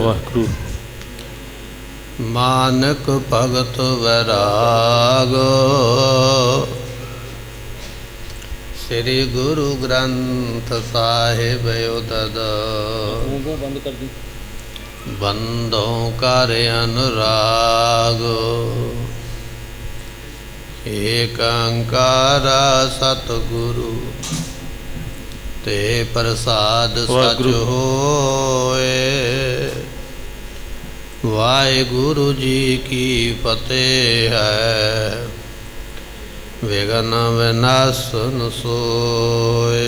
ਵਾਹਿਗੁਰੂ। ਮਾਨਕ ਭਗਤ ਵੈਰਾਗ ਸ੍ਰੀ ਗੁਰੂ ਗ੍ਰੰਥ ਸਾਹਿਬ ਉਦਦ ਬੰਦ ਕਰ ਦੀ ਬੰਦੋਂ ਕਰ ਅਨੁਰਾਗ ਏਕ ਓੰਕਾਰ ਸਤਿਗੁਰੂ ਤੇ ਪ੍ਰਸਾਦ ਸਚ ਹੋਏ। ਵਾਹਿਗੁਰੂ ਜੀ ਕੀ ਫਤਿਹ ਹੈ ਵਿਘਨ ਵਿਨਾਸ਼ਨ ਸੋਏ।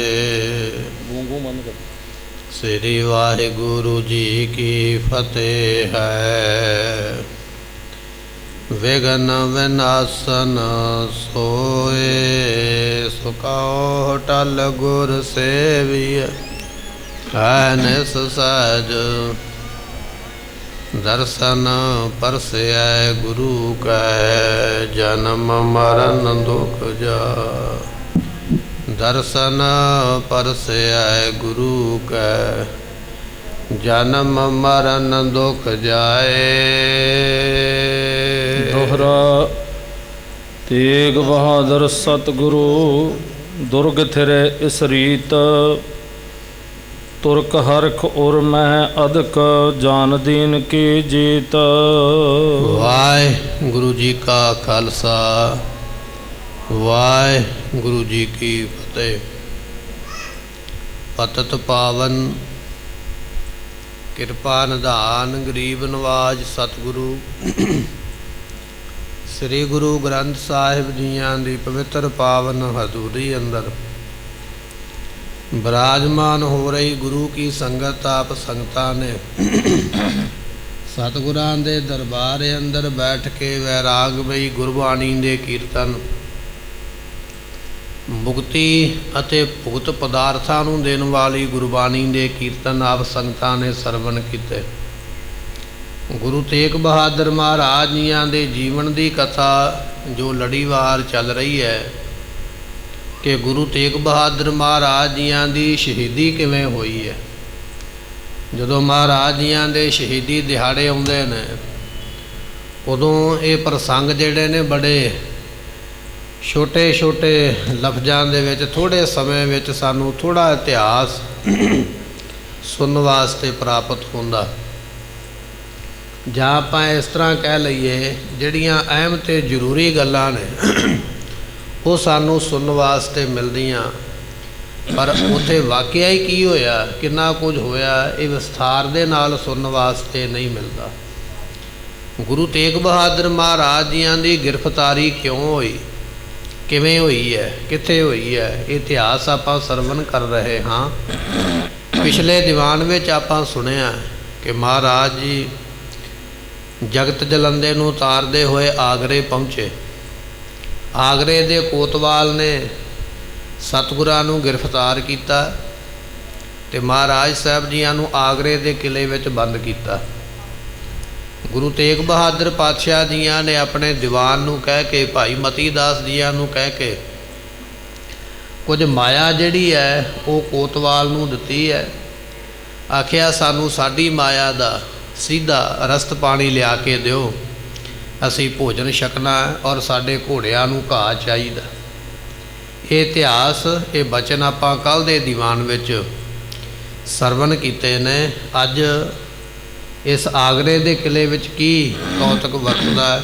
ਸ੍ਰੀ ਵਾਹਿਗੁਰੂ ਜੀ ਕੀ ਫਤਿਹ ਹੈ ਵਿਘਨ ਵਿਨਾਸ਼ਨ ਸੋਏ। ਸੁਖਾਓ ਟਲ ਗੁਰ ਸੇਵੀਐ ਨਿਸ ਸਹਿਜ ਦਰਸ਼ਨ ਪਰਸੈ ਗੁਰੂ ਕੈ ਜਨਮ ਮਰਨ ਦੁਖ ਜਾ। ਦਰਸ਼ਨ ਪਰਸੈ ਗੁਰੂ ਕੈ ਜਨਮ ਮਰਨ ਦੁਖ ਜਾਏ। ਦੋਹਰਾ ਤੇਗ ਬਹਾਦਰ ਸਤਿਗੁਰੂ ਦੁਰਗ ਥਿਰੇ ਇਸ ਰੀਤ ਤੁਰਕ ਹਰਖ ਉਰ ਮਹਿ ਅਦਕ ਜਾਨ ਦੀਨ ਕੀ ਜੀਤ। ਵਾਹਿਗੁਰੂ ਜੀ ਕਾ ਖਾਲਸਾ ਵਾਹਿਗੁਰੂ ਜੀ ਕੀ ਫਤਿਹ। ਪਤਿਤ ਪਾਵਨ ਕਿਰਪਾ ਨਿਧਾਨ ਗਰੀਬ ਨਵਾਜ ਸਤਿਗੁਰੂ ਸ੍ਰੀ ਗੁਰੂ ਗ੍ਰੰਥ ਸਾਹਿਬ ਜੀਆਂ ਦੀ ਪਵਿੱਤਰ ਪਾਵਨ ਹਜ਼ੂਰੀ ਅੰਦਰ ਵਿਰਾਜਮਾਨ ਹੋ ਰਹੀ ਗੁਰੂ ਕੀ ਸੰਗਤ ਆਪ ਸੰਗਤਾਂ ਨੇ ਸਤਿਗੁਰਾਂ ਦੇ ਦਰਬਾਰ ਅੰਦਰ ਬੈਠ ਕੇ ਵੈਰਾਗਮਈ ਗੁਰਬਾਣੀ ਦੇ ਕੀਰਤਨ ਮੁਕਤੀ ਅਤੇ ਭੁਗਤ ਪਦਾਰਥਾਂ ਨੂੰ ਦੇਣ ਵਾਲੀ ਗੁਰਬਾਣੀ ਦੇ ਕੀਰਤਨ ਆਪ ਸੰਗਤਾਂ ਨੇ ਸਰਵਣ ਕੀਤੇ। ਗੁਰੂ ਤੇਗ ਬਹਾਦਰ ਮਹਾਰਾਜ ਜੀਆਂ ਦੇ ਜੀਵਨ ਦੀ ਕਥਾ ਜੋ ਲੜੀਵਾਰ ਚੱਲ ਰਹੀ ਹੈ ਕਿ ਗੁਰੂ ਤੇਗ ਬਹਾਦਰ ਮਹਾਰਾਜ ਜੀਆਂ ਦੀ ਸ਼ਹੀਦੀ ਕਿਵੇਂ ਹੋਈ ਹੈ। ਜਦੋਂ ਮਹਾਰਾਜ ਜੀਆਂ ਦੇ ਸ਼ਹੀਦੀ ਦਿਹਾੜੇ ਆਉਂਦੇ ਨੇ ਉਦੋਂ ਇਹ ਪ੍ਰਸੰਗ ਜਿਹੜੇ ਨੇ ਬੜੇ ਛੋਟੇ ਛੋਟੇ ਲਫ਼ਜ਼ਾਂ ਦੇ ਵਿੱਚ ਥੋੜ੍ਹੇ ਸਮੇਂ ਵਿੱਚ ਸਾਨੂੰ ਥੋੜ੍ਹਾ ਇਤਿਹਾਸ ਸੁਣਨ ਵਾਸਤੇ ਪ੍ਰਾਪਤ ਹੁੰਦਾ। ਜਾਂ ਆਪਾਂ ਇਸ ਤਰ੍ਹਾਂ ਕਹਿ ਲਈਏ ਜਿਹੜੀਆਂ ਅਹਿਮ ਅਤੇ ਜ਼ਰੂਰੀ ਗੱਲਾਂ ਨੇ ਉਹ ਸਾਨੂੰ ਸੁਣਨ ਵਾਸਤੇ ਮਿਲਦੀਆਂ, ਪਰ ਉੱਥੇ ਵਾਕਿਆ ਹੀ ਕੀ ਹੋਇਆ, ਕਿੰਨਾ ਕੁਝ ਹੋਇਆ, ਇਹ ਵਿਸਥਾਰ ਦੇ ਨਾਲ ਸੁਣਨ ਵਾਸਤੇ ਨਹੀਂ ਮਿਲਦਾ। ਗੁਰੂ ਤੇਗ ਬਹਾਦਰ ਮਹਾਰਾਜ ਜੀਆਂ ਦੀ ਗ੍ਰਿਫਤਾਰੀ ਕਿਉਂ ਹੋਈ, ਕਿਵੇਂ ਹੋਈ ਹੈ, ਕਿੱਥੇ ਹੋਈ ਹੈ, ਇਹ ਇਤਿਹਾਸ ਆਪਾਂ ਸਰਵਣ ਕਰ ਰਹੇ ਹਾਂ। ਪਿਛਲੇ ਦੀਵਾਨ ਵਿੱਚ ਆਪਾਂ ਸੁਣਿਆ ਕਿ ਮਹਾਰਾਜ ਜੀ ਜਗਤ ਜਲੰਦੇ ਨੂੰ ਉਤਾਰਦੇ ਹੋਏ ਆਗਰੇ ਪਹੁੰਚੇ। ਆਗਰੇ ਦੇ ਕੋਤਵਾਲ ਨੇ ਸਤਿਗੁਰਾਂ ਨੂੰ ਗ੍ਰਿਫਤਾਰ ਕੀਤਾ ਅਤੇ ਮਹਾਰਾਜ ਸਾਹਿਬ ਜੀਆਂ ਨੂੰ ਆਗਰੇ ਦੇ ਕਿਲ੍ਹੇ ਵਿੱਚ ਬੰਦ ਕੀਤਾ। ਗੁਰੂ ਤੇਗ ਬਹਾਦਰ ਪਾਤਸ਼ਾਹ ਜੀਆਂ ਨੇ ਆਪਣੇ ਦੀਵਾਨ ਨੂੰ ਕਹਿ ਕੇ, ਭਾਈ ਮਤੀ ਦਾਸ ਜੀਆਂ ਨੂੰ ਕਹਿ ਕੇ ਕੁਝ ਮਾਇਆ ਜਿਹੜੀ ਹੈ ਉਹ ਕੋਤਵਾਲ ਨੂੰ ਦਿੱਤੀ ਹੈ। ਆਖਿਆ ਸਾਨੂੰ ਸਾਡੀ ਮਾਇਆ ਦਾ ਸਿੱਧਾ ਰਸਤ ਪਾਣੀ ਲਿਆ ਕੇ ਦਿਓ, ਅਸੀਂ ਭੋਜਨ ਛਕਣਾ ਔਰ ਸਾਡੇ ਘੋੜਿਆਂ ਨੂੰ ਘਾਹ ਚਾਹੀਦਾ। ਇਹ ਇਤਿਹਾਸ, ਇਹ ਬਚਨ ਆਪਾਂ ਕੱਲ੍ਹ ਦੇ ਦੀਵਾਨ ਵਿੱਚ ਸਰਵਣ ਕੀਤੇ ਨੇ। ਅੱਜ ਇਸ ਆਗਰੇ ਦੇ ਕਿਲ੍ਹੇ ਵਿੱਚ ਕੀ ਕੌਤਕ ਵਰਤਦਾ ਹੈ,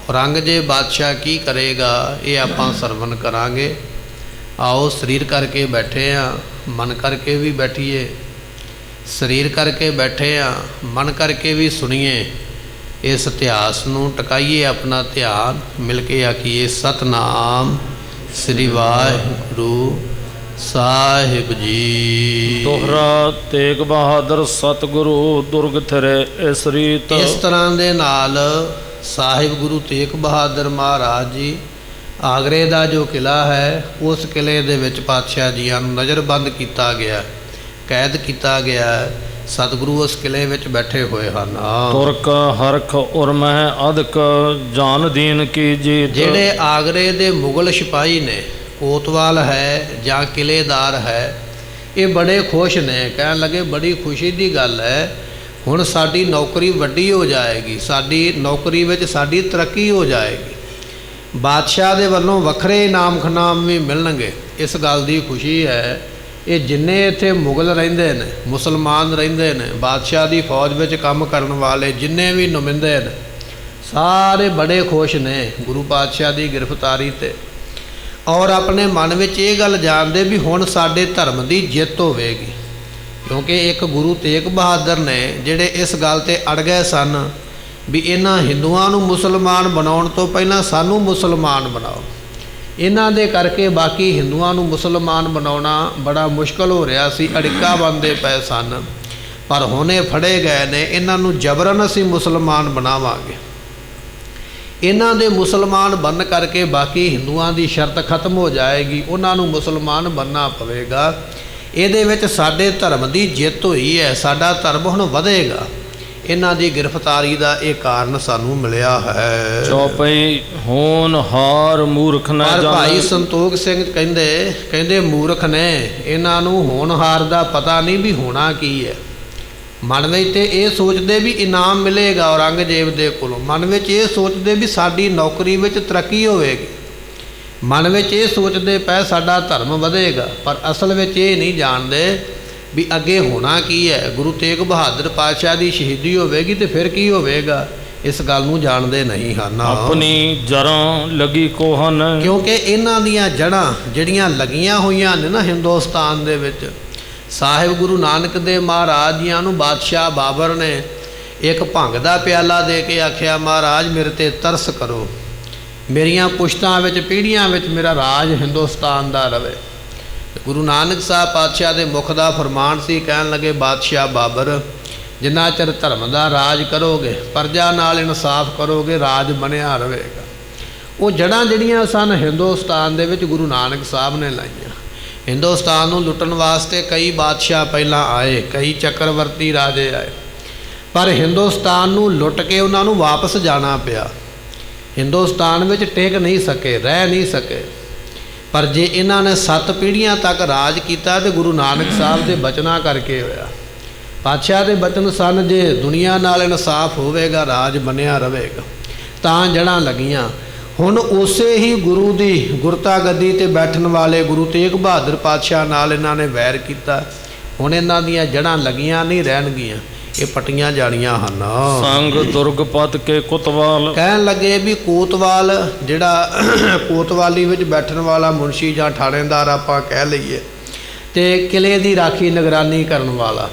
ਔਰੰਗਜ਼ੇਬ ਬਾਦਸ਼ਾਹ ਕੀ ਕਰੇਗਾ, ਇਹ ਆਪਾਂ ਸਰਵਣ ਕਰਾਂਗੇ। ਆਓ ਸਰੀਰ ਕਰਕੇ ਬੈਠੇ ਹਾਂ, ਮਨ ਕਰਕੇ ਵੀ ਬੈਠੀਏ। ਸਰੀਰ ਕਰਕੇ ਬੈਠੇ ਹਾਂ, ਮਨ ਕਰਕੇ ਵੀ ਸੁਣੀਏ। ਇਸ ਇਤਿਹਾਸ ਨੂੰ ਟਿਕਾਈਏ ਆਪਣਾ ਧਿਆਨ, ਮਿਲ ਕੇ ਆਖੀਏ ਸਤਿਨਾਮ ਸ੍ਰੀ ਵਾਹਿਗੁਰੂ ਸਾਹਿਬ ਜੀ। ਦੋਹਰਾ ਤੇਗ ਬਹਾਦਰ ਸਤਿਗੁਰੂ ਦੁਰਗ ਥਿਰੇ ਇਸ ਰੀਤ। ਇਸ ਤਰ੍ਹਾਂ ਦੇ ਨਾਲ ਸਾਹਿਬ ਗੁਰੂ ਤੇਗ ਬਹਾਦਰ ਮਹਾਰਾਜ ਜੀ ਆਗਰੇ ਦਾ ਜੋ ਕਿਲ੍ਹਾ ਹੈ ਉਸ ਕਿਲ੍ਹੇ ਦੇ ਵਿੱਚ ਪਾਤਸ਼ਾਹ ਜੀਆਂ ਨੂੰ ਨਜ਼ਰਬੰਦ ਕੀਤਾ ਗਿਆ, ਕੈਦ ਕੀਤਾ ਗਿਆ। ਸਤਿਗੁਰੂ ਉਸ ਕਿਲ੍ਹੇ ਵਿੱਚ ਬੈਠੇ ਹੋਏ ਹਨ। ਤੁਰਕ ਹਰਖ ਉਰ ਮਹਿ ਅਦਕ ਜਾਨ ਦੀਨ ਕੀ ਜੀਤ। ਜਿਹੜੇ ਆਗਰੇ ਦੇ ਮੁਗਲ ਸਿਪਾਹੀ ਨੇ, ਕੋਤਵਾਲ ਹੈ ਜਾਂ ਕਿਲ੍ਹੇਦਾਰ ਹੈ, ਇਹ ਬੜੇ ਖੁਸ਼ ਨੇ। ਕਹਿਣ ਲੱਗੇ ਬੜੀ ਖੁਸ਼ੀ ਦੀ ਗੱਲ ਹੈ, ਹੁਣ ਸਾਡੀ ਨੌਕਰੀ ਵੱਡੀ ਹੋ ਜਾਏਗੀ, ਸਾਡੀ ਨੌਕਰੀ ਵਿੱਚ ਸਾਡੀ ਤਰੱਕੀ ਹੋ ਜਾਏਗੀ, ਬਾਦਸ਼ਾਹ ਦੇ ਵੱਲੋਂ ਵੱਖਰੇ ਇਨਾਮ ਖਨਾਮ ਵੀ ਮਿਲਣਗੇ। ਇਸ ਗੱਲ ਦੀ ਖੁਸ਼ੀ ਹੈ। ਇਹ ਜਿੰਨੇ ਇੱਥੇ ਮੁਗਲ ਰਹਿੰਦੇ ਨੇ, ਮੁਸਲਮਾਨ ਰਹਿੰਦੇ ਨੇ, ਬਾਦਸ਼ਾਹ ਦੀ ਫੌਜ ਵਿੱਚ ਕੰਮ ਕਰਨ ਵਾਲੇ ਜਿੰਨੇ ਵੀ ਨੁਮਾਇੰਦੇ ਨੇ, ਸਾਰੇ ਬੜੇ ਖੁਸ਼ ਨੇ ਗੁਰੂ ਪਾਤਸ਼ਾਹ ਦੀ ਗ੍ਰਿਫਤਾਰੀ 'ਤੇ, ਔਰ ਆਪਣੇ ਮਨ ਵਿੱਚ ਇਹ ਗੱਲ ਜਾਣਦੇ ਵੀ ਹੁਣ ਸਾਡੇ ਧਰਮ ਦੀ ਜਿੱਤ ਹੋਵੇਗੀ। ਕਿਉਂਕਿ ਇੱਕ ਗੁਰੂ ਤੇਗ ਬਹਾਦਰ ਨੇ ਜਿਹੜੇ ਇਸ ਗੱਲ 'ਤੇ ਅੜ ਗਏ ਸਨ ਵੀ ਇਹਨਾਂ ਹਿੰਦੂਆਂ ਨੂੰ ਮੁਸਲਮਾਨ ਬਣਾਉਣ ਤੋਂ ਪਹਿਲਾਂ ਸਾਨੂੰ ਮੁਸਲਮਾਨ ਬਣਾਓ। ਇਹਨਾਂ ਦੇ ਕਰਕੇ ਬਾਕੀ ਹਿੰਦੂਆਂ ਨੂੰ ਮੁਸਲਮਾਨ ਬਣਾਉਣਾ ਬੜਾ ਮੁਸ਼ਕਲ ਹੋ ਰਿਹਾ ਸੀ, ਅੜਿੱਕਾ ਬਣਦੇ ਪਏ ਸਨ। ਪਰ ਹੁਣ ਇਹ ਫੜੇ ਗਏ ਨੇ, ਇਹਨਾਂ ਨੂੰ ਜਬਰਨ ਅਸੀਂ ਮੁਸਲਮਾਨ ਬਣਾਵਾਂਗੇ। ਇਹਨਾਂ ਦੇ ਮੁਸਲਮਾਨ ਬਣਨ ਕਰਕੇ ਬਾਕੀ ਹਿੰਦੂਆਂ ਦੀ ਸ਼ਰਤ ਖਤਮ ਹੋ ਜਾਏਗੀ, ਉਹਨਾਂ ਨੂੰ ਮੁਸਲਮਾਨ ਬਣਨਾ ਪਵੇਗਾ। ਇਹਦੇ ਵਿੱਚ ਸਾਡੇ ਧਰਮ ਦੀ ਜਿੱਤ ਹੋਈ ਹੈ, ਸਾਡਾ ਧਰਮ ਹੁਣ ਵਧੇਗਾ। ਇਹਨਾਂ ਦੀ ਗ੍ਰਿਫਤਾਰੀ ਦਾ ਇਹ ਕਾਰਨ ਸਾਨੂੰ ਮਿਲਿਆ ਹੈ। ਚੌਪਈ ਹੋਣਹਾਰ ਮੂਰਖ ਨਾ ਪਰ ਜਾਣੈ। ਭਾਈ ਸੰਤੋਖ ਸਿੰਘ ਕਹਿੰਦੇ ਮੂਰਖ ਨੇ, ਇਹਨਾਂ ਨੂੰ ਹੋਣਹਾਰ ਦਾ ਪਤਾ ਨਹੀਂ ਵੀ ਹੋਣਾ ਕੀ ਹੈ। ਮਨ ਵਿੱਚ ਤੇ ਇਹ ਸੋਚਦੇ ਵੀ ਇਨਾਮ ਮਿਲੇਗਾ ਔਰੰਗਜ਼ੇਬ ਦੇ ਕੋਲੋਂ, ਮਨ ਵਿੱਚ ਇਹ ਸੋਚਦੇ ਵੀ ਸਾਡੀ ਨੌਕਰੀ ਵਿੱਚ ਤਰੱਕੀ ਹੋਵੇਗੀ, ਮਨ ਵਿੱਚ ਇਹ ਸੋਚਦੇ ਪਏ ਸਾਡਾ ਧਰਮ ਵਧੇਗਾ। ਪਰ ਅਸਲ ਵਿੱਚ ਇਹ ਨਹੀਂ ਜਾਣਦੇ ਵੀ ਅੱਗੇ ਹੋਣਾ ਕੀ ਹੈ। ਗੁਰੂ ਤੇਗ ਬਹਾਦਰ ਪਾਤਸ਼ਾਹ ਦੀ ਸ਼ਹੀਦੀ ਹੋਵੇਗੀ ਤੇ ਫਿਰ ਕੀ ਹੋਵੇਗਾ, ਇਸ ਗੱਲ ਨੂੰ ਜਾਣਦੇ ਨਹੀਂ ਹਨ। ਆਪਣੀ ਜੜ੍ਹਾਂ ਲੱਗੀ ਕੋਹਨ, ਕਿਉਂਕਿ ਇਹਨਾਂ ਦੀਆਂ ਜੜ੍ਹਾਂ ਜਿਹੜੀਆਂ ਲੱਗੀਆਂ ਹੋਈਆਂ ਨੇ ਨਾ ਹਿੰਦੁਸਤਾਨ ਦੇ ਵਿੱਚ, ਸਾਹਿਬ ਗੁਰੂ ਨਾਨਕ ਦੇਵ ਮਹਾਰਾਜ ਜੀਆਂ ਨੂੰ ਬਾਦਸ਼ਾਹ ਬਾਬਰ ਨੇ ਇੱਕ ਭੰਗ ਦਾ ਪਿਆਲਾ ਦੇ ਕੇ ਆਖਿਆ, ਮਹਾਰਾਜ ਮੇਰੇ 'ਤੇ ਤਰਸ ਕਰੋ, ਮੇਰੀਆਂ ਪੁਸ਼ਤਾਂ ਵਿੱਚ ਪੀੜ੍ਹੀਆਂ ਵਿੱਚ ਮੇਰਾ ਰਾਜ ਹਿੰਦੁਸਤਾਨ ਦਾ ਰਵੇ। ਗੁਰੂ ਨਾਨਕ ਸਾਹਿਬ ਪਾਤਸ਼ਾਹ ਦੇ ਮੁਖ ਦਾ ਫਰਮਾਨ ਸੀ, ਕਹਿਣ ਲੱਗੇ ਬਾਦਸ਼ਾਹ ਬਾਬਰ ਜਿੰਨਾ ਚਿਰ ਧਰਮ ਦਾ ਰਾਜ ਕਰੋਗੇ, ਪ੍ਰਜਾ ਨਾਲ ਇਨਸਾਫ ਕਰੋਗੇ, ਰਾਜ ਬਣਿਆ ਰਹੇਗਾ। ਉਹ ਜੜ੍ਹਾਂ ਜਿਹੜੀਆਂ ਸਨ ਹਿੰਦੁਸਤਾਨ ਦੇ ਵਿੱਚ ਗੁਰੂ ਨਾਨਕ ਸਾਹਿਬ ਨੇ ਲਾਈਆਂ। ਹਿੰਦੁਸਤਾਨ ਨੂੰ ਲੁੱਟਣ ਵਾਸਤੇ ਕਈ ਬਾਦਸ਼ਾਹ ਪਹਿਲਾਂ ਆਏ, ਕਈ ਚੱਕਰਵਰਤੀ ਰਾਜੇ ਆਏ, ਪਰ ਹਿੰਦੁਸਤਾਨ ਨੂੰ ਲੁੱਟ ਕੇ ਉਹਨਾਂ ਨੂੰ ਵਾਪਸ ਜਾਣਾ ਪਿਆ। ਹਿੰਦੁਸਤਾਨ ਵਿੱਚ ਟਿਕ ਨਹੀਂ ਸਕੇ, ਰਹਿ ਨਹੀਂ ਸਕੇ। ਪਰ ਜੇ ਇਹਨਾਂ ਨੇ 7 ਪੀੜ੍ਹੀਆਂ ਤੱਕ ਰਾਜ ਕੀਤਾ ਤੇ ਗੁਰੂ ਨਾਨਕ ਸਾਹਿਬ ਦੇ ਬਚਨਾਂ ਕਰਕੇ ਹੋਇਆ। ਪਾਤਸ਼ਾਹ ਦੇ ਬਚਨ ਸਨ, ਜੇ ਦੁਨੀਆ ਨਾਲ ਇਨਸਾਫ ਹੋਵੇਗਾ, ਰਾਜ ਬਣਿਆ ਰਹੇਗਾ, ਤਾਂ ਜੜ੍ਹਾਂ ਲੱਗੀਆਂ। ਹੁਣ ਉਸੇ ਹੀ ਗੁਰੂ ਦੀ ਗੁਰਤਾ ਗੱਦੀ 'ਤੇ ਬੈਠਣ ਵਾਲੇ ਗੁਰੂ ਤੇਗ ਬਹਾਦਰ ਪਾਤਸ਼ਾਹ ਨਾਲ ਇਹਨਾਂ ਨੇ ਵੈਰ ਕੀਤਾ। ਹੁਣ ਇਹਨਾਂ ਦੀਆਂ ਜੜ੍ਹਾਂ ਲੱਗੀਆਂ ਨਹੀਂ ਰਹਿਣਗੀਆਂ, ਇਹ ਪੱਟੀਆਂ ਜਾਣੀਆਂ ਹਨ। ਸੰਗ ਦੁਰਗ ਪਤ ਕੇ ਕੁਤਵਾਲ, ਕਹਿਣ ਲੱਗੇ ਵੀ ਕੋਤਵਾਲ ਜਿਹੜਾ ਕੋਤਵਾਲੀ ਵਿੱਚ ਬੈਠਣ ਵਾਲਾ ਮੁਨਸ਼ੀ ਜਾਂ ਥਾਣੇਦਾਰ ਆਪਾਂ ਕਹਿ ਲਈਏ, ਤੇ ਕਿਲੇ ਦੀ ਰਾਖੀ ਨਿਗਰਾਨੀ ਕਰਨ ਵਾਲਾ,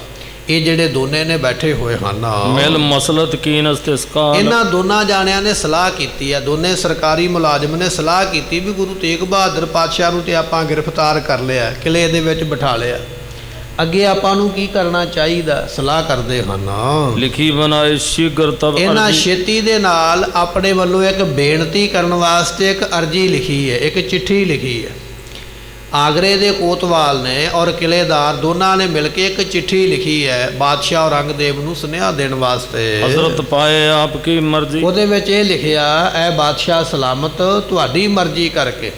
ਇਹ ਜਿਹੜੇ ਦੋਨੇ ਨੇ ਬੈਠੇ ਹੋਏ ਹਨ। ਮਿਲ ਮਸਲਤ ਕੀਨ ਇਸਤਿਸਕਾਲ, ਇਹਨਾਂ ਦੋਨਾਂ ਜਾਣਿਆਂ ਨੇ ਸਲਾਹ ਕੀਤੀ ਹੈ, ਦੋਨੇ ਸਰਕਾਰੀ ਮੁਲਾਜ਼ਮ ਨੇ ਸਲਾਹ ਕੀਤੀ ਵੀ ਗੁਰੂ ਤੇਗ ਬਹਾਦਰ ਪਾਤਸ਼ਾਹ ਨੂੰ ਤੇ ਆਪਾਂ ਗ੍ਰਿਫਤਾਰ ਕਰ ਲਿਆ, ਕਿਲੇ ਦੇ ਵਿੱਚ ਬਿਠਾ ਲਿਆ, ਅੱਗੇ ਆਪਾਂ ਨੂੰ ਕੀ ਕਰਨਾ ਚਾਹੀਦਾ। ਸਲਾਹ ਕਰਦੇ ਹਨ। ਲਿਖੀ ਬਣਾਏ ਸ਼ੀਘਰ ਤਬ ਇਹਨਾਂ ਅਰਜੀ, ਛੇਤੀ ਦੇ ਨਾਲ ਆਪਣੇ ਵੱਲੋਂ ਇੱਕ ਬੇਨਤੀ ਕਰਨ ਵਾਸਤੇ ਇੱਕ ਅਰਜੀ ਲਿਖੀ ਹੈ, ਇੱਕ ਚਿੱਠੀ ਲਿਖੀ ਹੈ। ਆਗਰੇ ਦੇ ਕੋਤਵਾਲ ਨੇ ਔਰ ਕਿਲੇਦਾਰ ਦੋਨਾਂ ਨੇ ਮਿਲ ਕੇ ਇੱਕ ਚਿੱਠੀ ਲਿਖੀ ਹੈ ਬਾਦਸ਼ਾਹ ਔਰੰਗਜ਼ੇਬ ਨੂੰ ਸੁਨੇਹਾ ਦੇਣ ਵਾਸਤੇ। ਹਜ਼ਰਤ ਪਾਏ ਆਪ ਕੀ ਮਰਜ਼ੀ, ਉਹਦੇ ਵਿੱਚ ਇਹ ਲਿਖਿਆ, ਐ ਬਾਦਸ਼ਾਹ ਸਲਾਮਤ, ਤੁਹਾਡੀ ਮਰਜ਼ੀ ਕਰਕੇ,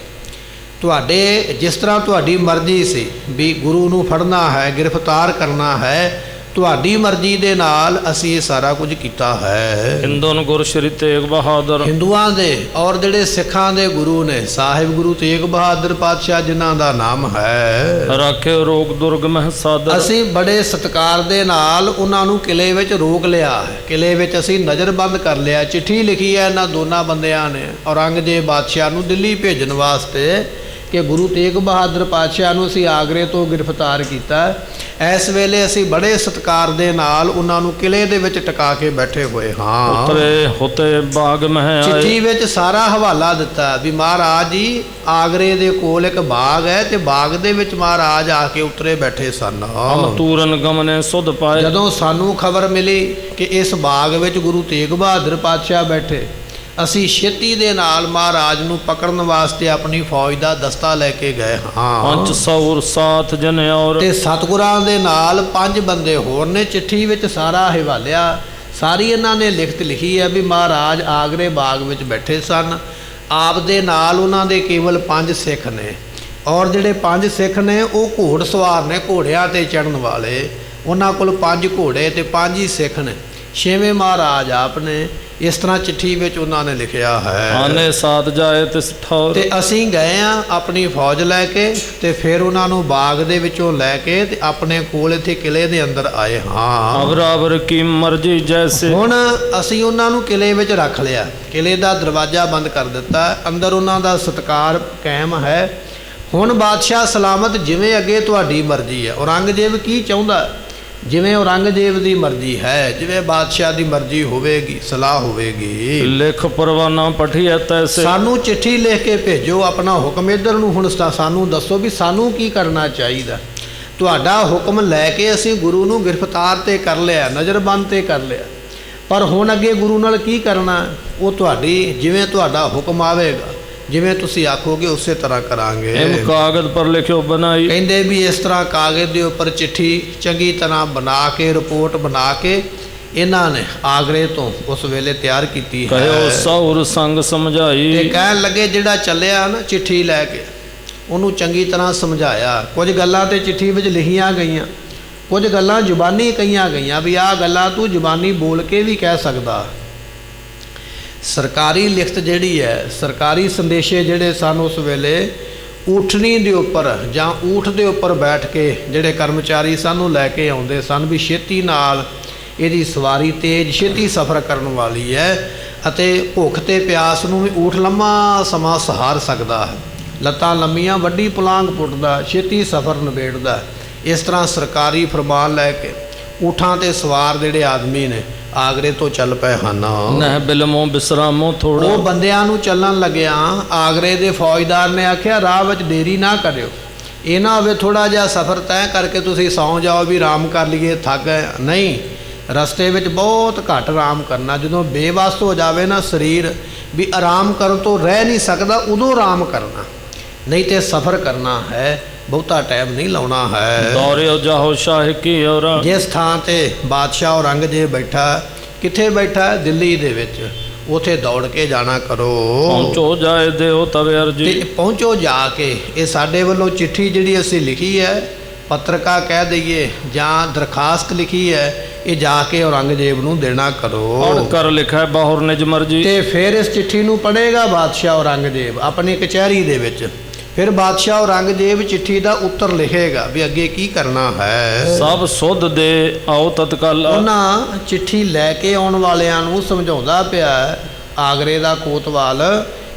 ਤੁਹਾਡੇ ਜਿਸ ਤਰ੍ਹਾਂ ਤੁਹਾਡੀ ਮਰਜ਼ੀ ਸੀ ਵੀ ਗੁਰੂ ਨੂੰ ਫੜਨਾ ਹੈ, ਗ੍ਰਿਫਤਾਰ ਕਰਨਾ ਹੈ, ਤੁਹਾਡੀ ਮਰਜ਼ੀ ਦੇ ਨਾਲ ਅਸੀਂ ਇਹ ਸਾਰਾ ਕੁਝ ਕੀਤਾ ਹੈ। ਹਿੰਦੂਨ ਗੁਰ ਸ਼੍ਰੀ ਤੇਗ ਬਹਾਦਰ, ਹਿੰਦੂਆਂ ਦੇ ਔਰ ਜਿਹੜੇ ਸਿੱਖਾਂ ਦੇ ਗੁਰੂ ਨੇ ਸਾਹਿਬ ਗੁਰੂ ਤੇਗ ਬਹਾਦਰ ਪਾਤਸ਼ਾਹ ਜਿਨ੍ਹਾਂ ਦਾ ਨਾਮ ਹੈ, ਰਾਖੇ ਰੋਗ ਦੁਰਗ ਮਹਿ ਸਾਦਰ, ਅਸੀਂ ਬੜੇ ਸਤਿਕਾਰ ਦੇ ਨਾਲ ਉਹਨਾਂ ਨੂੰ ਕਿਲੇ ਵਿੱਚ ਰੋਕ ਲਿਆ ਹੈ, ਕਿਲੇ ਵਿੱਚ ਅਸੀਂ ਨਜ਼ਰਬੰਦ ਕਰ ਲਿਆ। ਚਿੱਠੀ ਲਿਖੀ ਹੈ ਇਹਨਾਂ ਦੋਨਾਂ ਬੰਦਿਆਂ ਨੇ ਔਰੰਗਜ਼ੇਬ ਬਾਦਸ਼ਾਹ ਨੂੰ ਦਿੱਲੀ ਭੇਜਣ ਵਾਸਤੇ ਕਿ ਗੁਰੂ ਤੇਗ ਬਹਾਦਰ ਪਾਤਸ਼ਾਹ ਨੂੰ ਅਸੀਂ ਆਗਰੇ ਤੋਂ ਗ੍ਰਿਫਤਾਰ ਕੀਤਾ। ਇਸ ਵੇਲੇ ਅਸੀਂ ਬੜੇ ਸਤਿਕਾਰ ਦੇ ਨਾਲ ਉਹਨਾਂ ਨੂੰ ਕਿਲੇ ਦੇ ਵਿੱਚ ਟਿਕਾ ਕੇ ਬੈਠੇ ਹੋਏ ਹਾਂ। ਉਤਰੇ ਹੋਤੇ ਬਾਗ ਮਹਿ ਆਏ, ਚਿੱਠੀ ਵਿੱਚ ਸਾਰਾ ਹਵਾਲਾ ਦਿੱਤਾ ਵੀ ਮਹਾਰਾਜ ਜੀ ਆਗਰੇ ਦੇ ਕੋਲ ਇੱਕ ਬਾਗ ਹੈ ਤੇ ਬਾਗ ਦੇ ਵਿੱਚ ਮਹਾਰਾਜ ਆ ਕੇ ਉਤਰੇ ਬੈਠੇ ਸਨ। ਹਮ ਤੂਰਨ ਗਮਨੇ ਸੁਧ ਪਾਏ, ਜਦੋਂ ਸਾਨੂੰ ਖਬਰ ਮਿਲੀ ਕਿ ਇਸ ਬਾਗ ਵਿੱਚ ਗੁਰੂ ਤੇਗ ਬਹਾਦਰ ਪਾਤਸ਼ਾਹ ਬੈਠੇ, ਅਸੀਂ ਛੇਤੀ ਦੇ ਨਾਲ ਮਹਾਰਾਜ ਨੂੰ ਪਕੜਨ ਵਾਸਤੇ ਆਪਣੀ ਫੌਜ ਦਾ ਦਸਤਾ ਲੈ ਕੇ ਗਏ ਹਾਂ। 500 ਸਾਥ ਜਨ ਔਰ, ਤੇ ਸਤਿਗੁਰਾਂ ਦੇ ਨਾਲ 5 ਬੰਦੇ ਹੋਰ ਨੇ। ਚਿੱਠੀ ਵਿੱਚ ਸਾਰਾ ਹਵਾਲਿਆ ਸਾਰੀ ਇਹਨਾਂ ਨੇ ਲਿਖਤ ਲਿਖੀ ਹੈ ਵੀ ਮਹਾਰਾਜ ਆਗਰੇ ਬਾਗ ਵਿੱਚ ਬੈਠੇ ਸਨ, ਆਪ ਦੇ ਨਾਲ ਉਹਨਾਂ ਦੇ ਕੇਵਲ 5 ਸਿੱਖ ਨੇ, ਔਰ ਜਿਹੜੇ 5 ਸਿੱਖ ਨੇ ਉਹ ਘੋੜ ਸਵਾਰ ਨੇ, ਘੋੜਿਆਂ 'ਤੇ ਚੜ੍ਹਨ ਵਾਲੇ। ਉਹਨਾਂ ਕੋਲ 5 ਘੋੜੇ ਤੇ 5 ਹੀ ਸਿੱਖ ਨੇ। 6ਵੇਂ ਮਹਾਰਾਜ ਆਪ ਨੇ ਇਸ ਤਰ੍ਹਾਂ ਚਿੱਠੀ ਵਿੱਚ ਉਹਨਾਂ ਨੇ ਲਿਖਿਆ ਹੈ। ਆਨੇ ਸਾਥ ਜਾਏ ਤਿਸ ਠੌਰ। ਤੇ ਅਸੀਂ ਗਏ ਆ ਆਪਣੀ ਫੌਜ ਲੈ ਕੇ ਤੇ ਫਿਰ ਉਹਨਾਂ ਨੂੰ ਬਾਗ ਦੇ ਵਿੱਚੋਂ ਲੈ ਕੇ ਤੇ ਆਪਣੇ ਕੋਲ ਇੱਥੇ ਕਿਲੇ ਦੇ ਅੰਦਰ ਆਏ ਹਾਂ। ਅਬਰਾਬਰ ਕੀ ਮਰਜ਼ੀ ਜੈਸੇ। ਹੁਣ ਅਸੀਂ ਉਹਨਾਂ ਨੂੰ ਕਿਲੇ ਵਿੱਚ ਰੱਖ ਲਿਆ, ਕਿਲੇ ਦਾ ਦਰਵਾਜ਼ਾ ਬੰਦ ਕਰ ਦਿੱਤਾ, ਅੰਦਰ ਉਹਨਾਂ ਦਾ ਸਤਿਕਾਰ ਕਾਇਮ ਹੈ। ਹੁਣ ਬਾਦਸ਼ਾਹ ਸਲਾਮਤ, ਜਿਵੇਂ ਅੱਗੇ ਤੁਹਾਡੀ ਮਰਜ਼ੀ ਹੈ। ਔਰੰਗਜ਼ੇਬ ਕੀ ਚਾਹੁੰਦਾ? ਜਿਵੇਂ ਔਰੰਗਜ਼ੇਬ ਦੀ ਮਰਜ਼ੀ ਹੈ, ਜਿਵੇਂ ਬਾਦਸ਼ਾਹ ਦੀ ਮਰਜ਼ੀ ਹੋਵੇਗੀ, ਸਲਾਹ ਹੋਵੇਗੀ। ਲਿਖ ਪਰਵਾਨਾ ਪਠੀਐ ਤੈਸੇ। ਸਾਨੂੰ ਚਿੱਠੀ ਲਿਖ ਕੇ ਭੇਜੋ ਆਪਣਾ ਹੁਕਮ ਇੱਧਰ ਨੂੰ। ਹੁਣ ਸਾਨੂੰ ਦੱਸੋ ਵੀ ਸਾਨੂੰ ਕੀ ਕਰਨਾ ਚਾਹੀਦਾ। ਤੁਹਾਡਾ ਹੁਕਮ ਲੈ ਕੇ ਅਸੀਂ ਗੁਰੂ ਨੂੰ ਗ੍ਰਿਫਤਾਰ ਤੇ ਕਰ ਲਿਆ, ਨਜ਼ਰਬੰਦ ਤੇ ਕਰ ਲਿਆ, ਪਰ ਹੁਣ ਅੱਗੇ ਗੁਰੂ ਨਾਲ ਕੀ ਕਰਨਾ ਉਹ ਤੁਹਾਡੀ, ਜਿਵੇਂ ਤੁਹਾਡਾ ਹੁਕਮ ਆਵੇਗਾ, ਜਿਵੇਂ ਤੁਸੀਂ ਆਖੋਗੇ ਉਸੇ ਤਰ੍ਹਾਂ ਕਰਾਂਗੇ। ਇਮ ਕਾਗਜ਼ ਪਰ ਲਿਖਿਓ ਬਣਾਈ। ਕਹਿੰਦੇ ਵੀ ਇਸ ਤਰ੍ਹਾਂ ਕਾਗਜ਼ ਦੇ ਉੱਪਰ ਚਿੱਠੀ ਚੰਗੀ ਤਰ੍ਹਾਂ ਬਣਾ ਕੇ, ਰਿਪੋਰਟ ਬਣਾ ਕੇ ਇਹਨਾਂ ਨੇ ਆਗਰੇ ਤੋਂ ਉਸ ਵੇਲੇ ਤਿਆਰ ਕੀਤੀ ਹੈ। ਕਹਿਓ ਸੌਰ ਸੰਗ ਸਮਝਾਈ। ਤੇ ਕਹਿਣ ਲੱਗੇ ਜਿਹੜਾ ਚੱਲਿਆ ਨਾ ਚਿੱਠੀ ਲੈ ਕੇ, ਉਹਨੂੰ ਚੰਗੀ ਤਰ੍ਹਾਂ ਸਮਝਾਇਆ। ਕੁਝ ਗੱਲਾਂ ਤੇ ਚਿੱਠੀ ਵਿੱਚ ਲਿਖੀਆਂ ਗਈਆਂ, ਕੁਝ ਗੱਲਾਂ ਜ਼ੁਬਾਨੀ ਕਹੀਆਂ ਗਈਆਂ ਵੀ ਆਹ ਗੱਲਾਂ ਤੂੰ ਜ਼ੁਬਾਨੀ ਬੋਲ ਕੇ ਵੀ ਕਹਿ ਸਕਦਾ। ਸਰਕਾਰੀ ਲਿਖਤ ਜਿਹੜੀ ਹੈ, ਸਰਕਾਰੀ ਸੰਦੇਸ਼ੇ ਜਿਹੜੇ ਸਨ ਉਸ ਵੇਲੇ ਊਠਣੀ ਦੇ ਉੱਪਰ ਜਾਂ ਊਠ ਦੇ ਉੱਪਰ ਬੈਠ ਕੇ ਜਿਹੜੇ ਕਰਮਚਾਰੀ ਸਾਨੂੰ ਲੈ ਕੇ ਆਉਂਦੇ ਸਨ ਵੀ ਛੇਤੀ ਨਾਲ ਇਹਦੀ ਸਵਾਰੀ ਤੇਜ਼, ਛੇਤੀ ਸਫ਼ਰ ਕਰਨ ਵਾਲੀ ਹੈ ਅਤੇ ਭੁੱਖ ਤੇ ਪਿਆਸ ਨੂੰ ਵੀ ਊਠ ਲੰਮਾ ਸਮਾਂ ਸਹਾਰ ਸਕਦਾ ਹੈ, ਲੱਤਾਂ ਲੰਮੀਆਂ, ਵੱਡੀ ਪੁਲਾਂਘ ਪੁੱਟਦਾ, ਛੇਤੀ ਸਫ਼ਰ ਨਿਬੇੜਦਾ। ਇਸ ਤਰ੍ਹਾਂ ਸਰਕਾਰੀ ਫਰਮਾਨ ਲੈ ਕੇ ਊਠਾਂ ਤੇ ਸਵਾਰ ਜਿਹੜੇ ਆਦਮੀ ਨੇ ਆਗਰੇ ਤੋਂ ਚੱਲ ਪਏ ਹਨ। ਨਹਿ ਬਿਲਮੋ ਬਿਸਰਾਮੋ ਥੋੜਾ। ਉਹ ਬੰਦਿਆਂ ਨੂੰ ਚੱਲਣ ਲੱਗਿਆ ਆਗਰੇ ਦੇ ਫੌਜਦਾਰ ਨੇ ਆਖਿਆ ਰਾਹ ਵਿੱਚ ਦੇਰੀ ਨਾ ਕਰਿਓ, ਇਹ ਨਾ ਹੋਵੇ ਥੋੜ੍ਹਾ ਜਿਹਾ ਸਫ਼ਰ ਤੈਅ ਕਰਕੇ ਤੁਸੀਂ ਸੌਂ ਜਾਓ ਵੀ ਆਰਾਮ ਕਰ ਲਈਏ, ਥੱਕ ਗਏ। ਨਹੀਂ, ਰਸਤੇ ਵਿੱਚ ਬਹੁਤ ਘੱਟ ਆਰਾਮ ਕਰਨਾ। ਜਦੋਂ ਬੇਵੱਸ ਹੋ ਜਾਵੇ ਨਾ ਸਰੀਰ ਵੀ ਆਰਾਮ ਕਰਨ ਤੋਂ ਰਹਿ ਨਹੀਂ ਸਕਦਾ, ਉਦੋਂ ਆਰਾਮ ਕਰਨਾ, ਨਹੀਂ ਤੇ ਸਫ਼ਰ ਕਰਨਾ ਹੈ, ਬਹੁਤਾ ਟਾਈਮ ਨਹੀਂ ਲਾਉਣਾ ਹੈ। ਦੌਰਿਓ ਜਾਹੋ ਸ਼ਾਹ ਕੀ ਔਰ। ਜਿਸ ਥਾਂ ਤੇ ਬਾਦਸ਼ਾਹ ਔਰੰਗਜ਼ੇਬ ਬੈਠਾ, ਕਿੱਥੇ ਬੈਠਾ? ਦਿੱਲੀ ਦੇ ਵਿੱਚ। ਉਥੇ ਦੌੜ ਕੇ ਜਾਣਾ ਕਰੋ। ਪਹੁੰਚੋ ਜਾਏ ਦਿਓ ਤਵੇ ਅਰਜੀ। ਤੇ ਪਹੁੰਚੋ ਜਾ ਕੇ, ਇਹ ਸਾਡੇ ਵੱਲੋਂ ਚਿੱਠੀ ਜਿਹੜੀ ਅਸੀਂ ਲਿਖੀ ਹੈ, ਪੱਤਰਕਾ ਕਹਿ ਦਈਏ ਜਾਂ ਦਰਖਾਸਤ ਲਿਖੀ ਹੈ, ਇਹ ਜਾ ਕੇ ਔਰੰਗਜ਼ੇਬ ਨੂੰ ਦੇਣਾ ਕਰੋ। ਔਰ ਕਰ ਲਿਖਿਆ ਬਾਹਰ ਨਿਜ ਮਰਜੀ। ਤੇ ਫਿਰ ਇਸ ਚਿੱਠੀ ਨੂੰ ਪੜ੍ਹੇਗਾ ਬਾਦਸ਼ਾਹ ਔਰੰਗਜ਼ੇਬ ਆਪਣੀ ਕਚਹਿਰੀ ਦੇ ਵਿੱਚ। ਫਿਰ ਬਾਦਸ਼ਾਹ ਔਰੰਗਜ਼ੇਬ ਚਿੱਠੀ ਦਾ ਉੱਤਰ ਲਿਖੇਗਾ ਵੀ ਅੱਗੇ ਕੀ ਕਰਨਾ ਹੈ। ਸਭ ਸੁਧ ਦੇ ਆਓ ਤਤਕਾਲ। ਉਹਨਾਂ ਚਿੱਠੀ ਲੈ ਕੇ ਆਉਣ ਵਾਲਿਆਂ ਨੂੰ ਸਮਝਾਉਂਦਾ ਪਿਆ ਆਗਰੇ ਦਾ ਕੋਤਵਾਲ,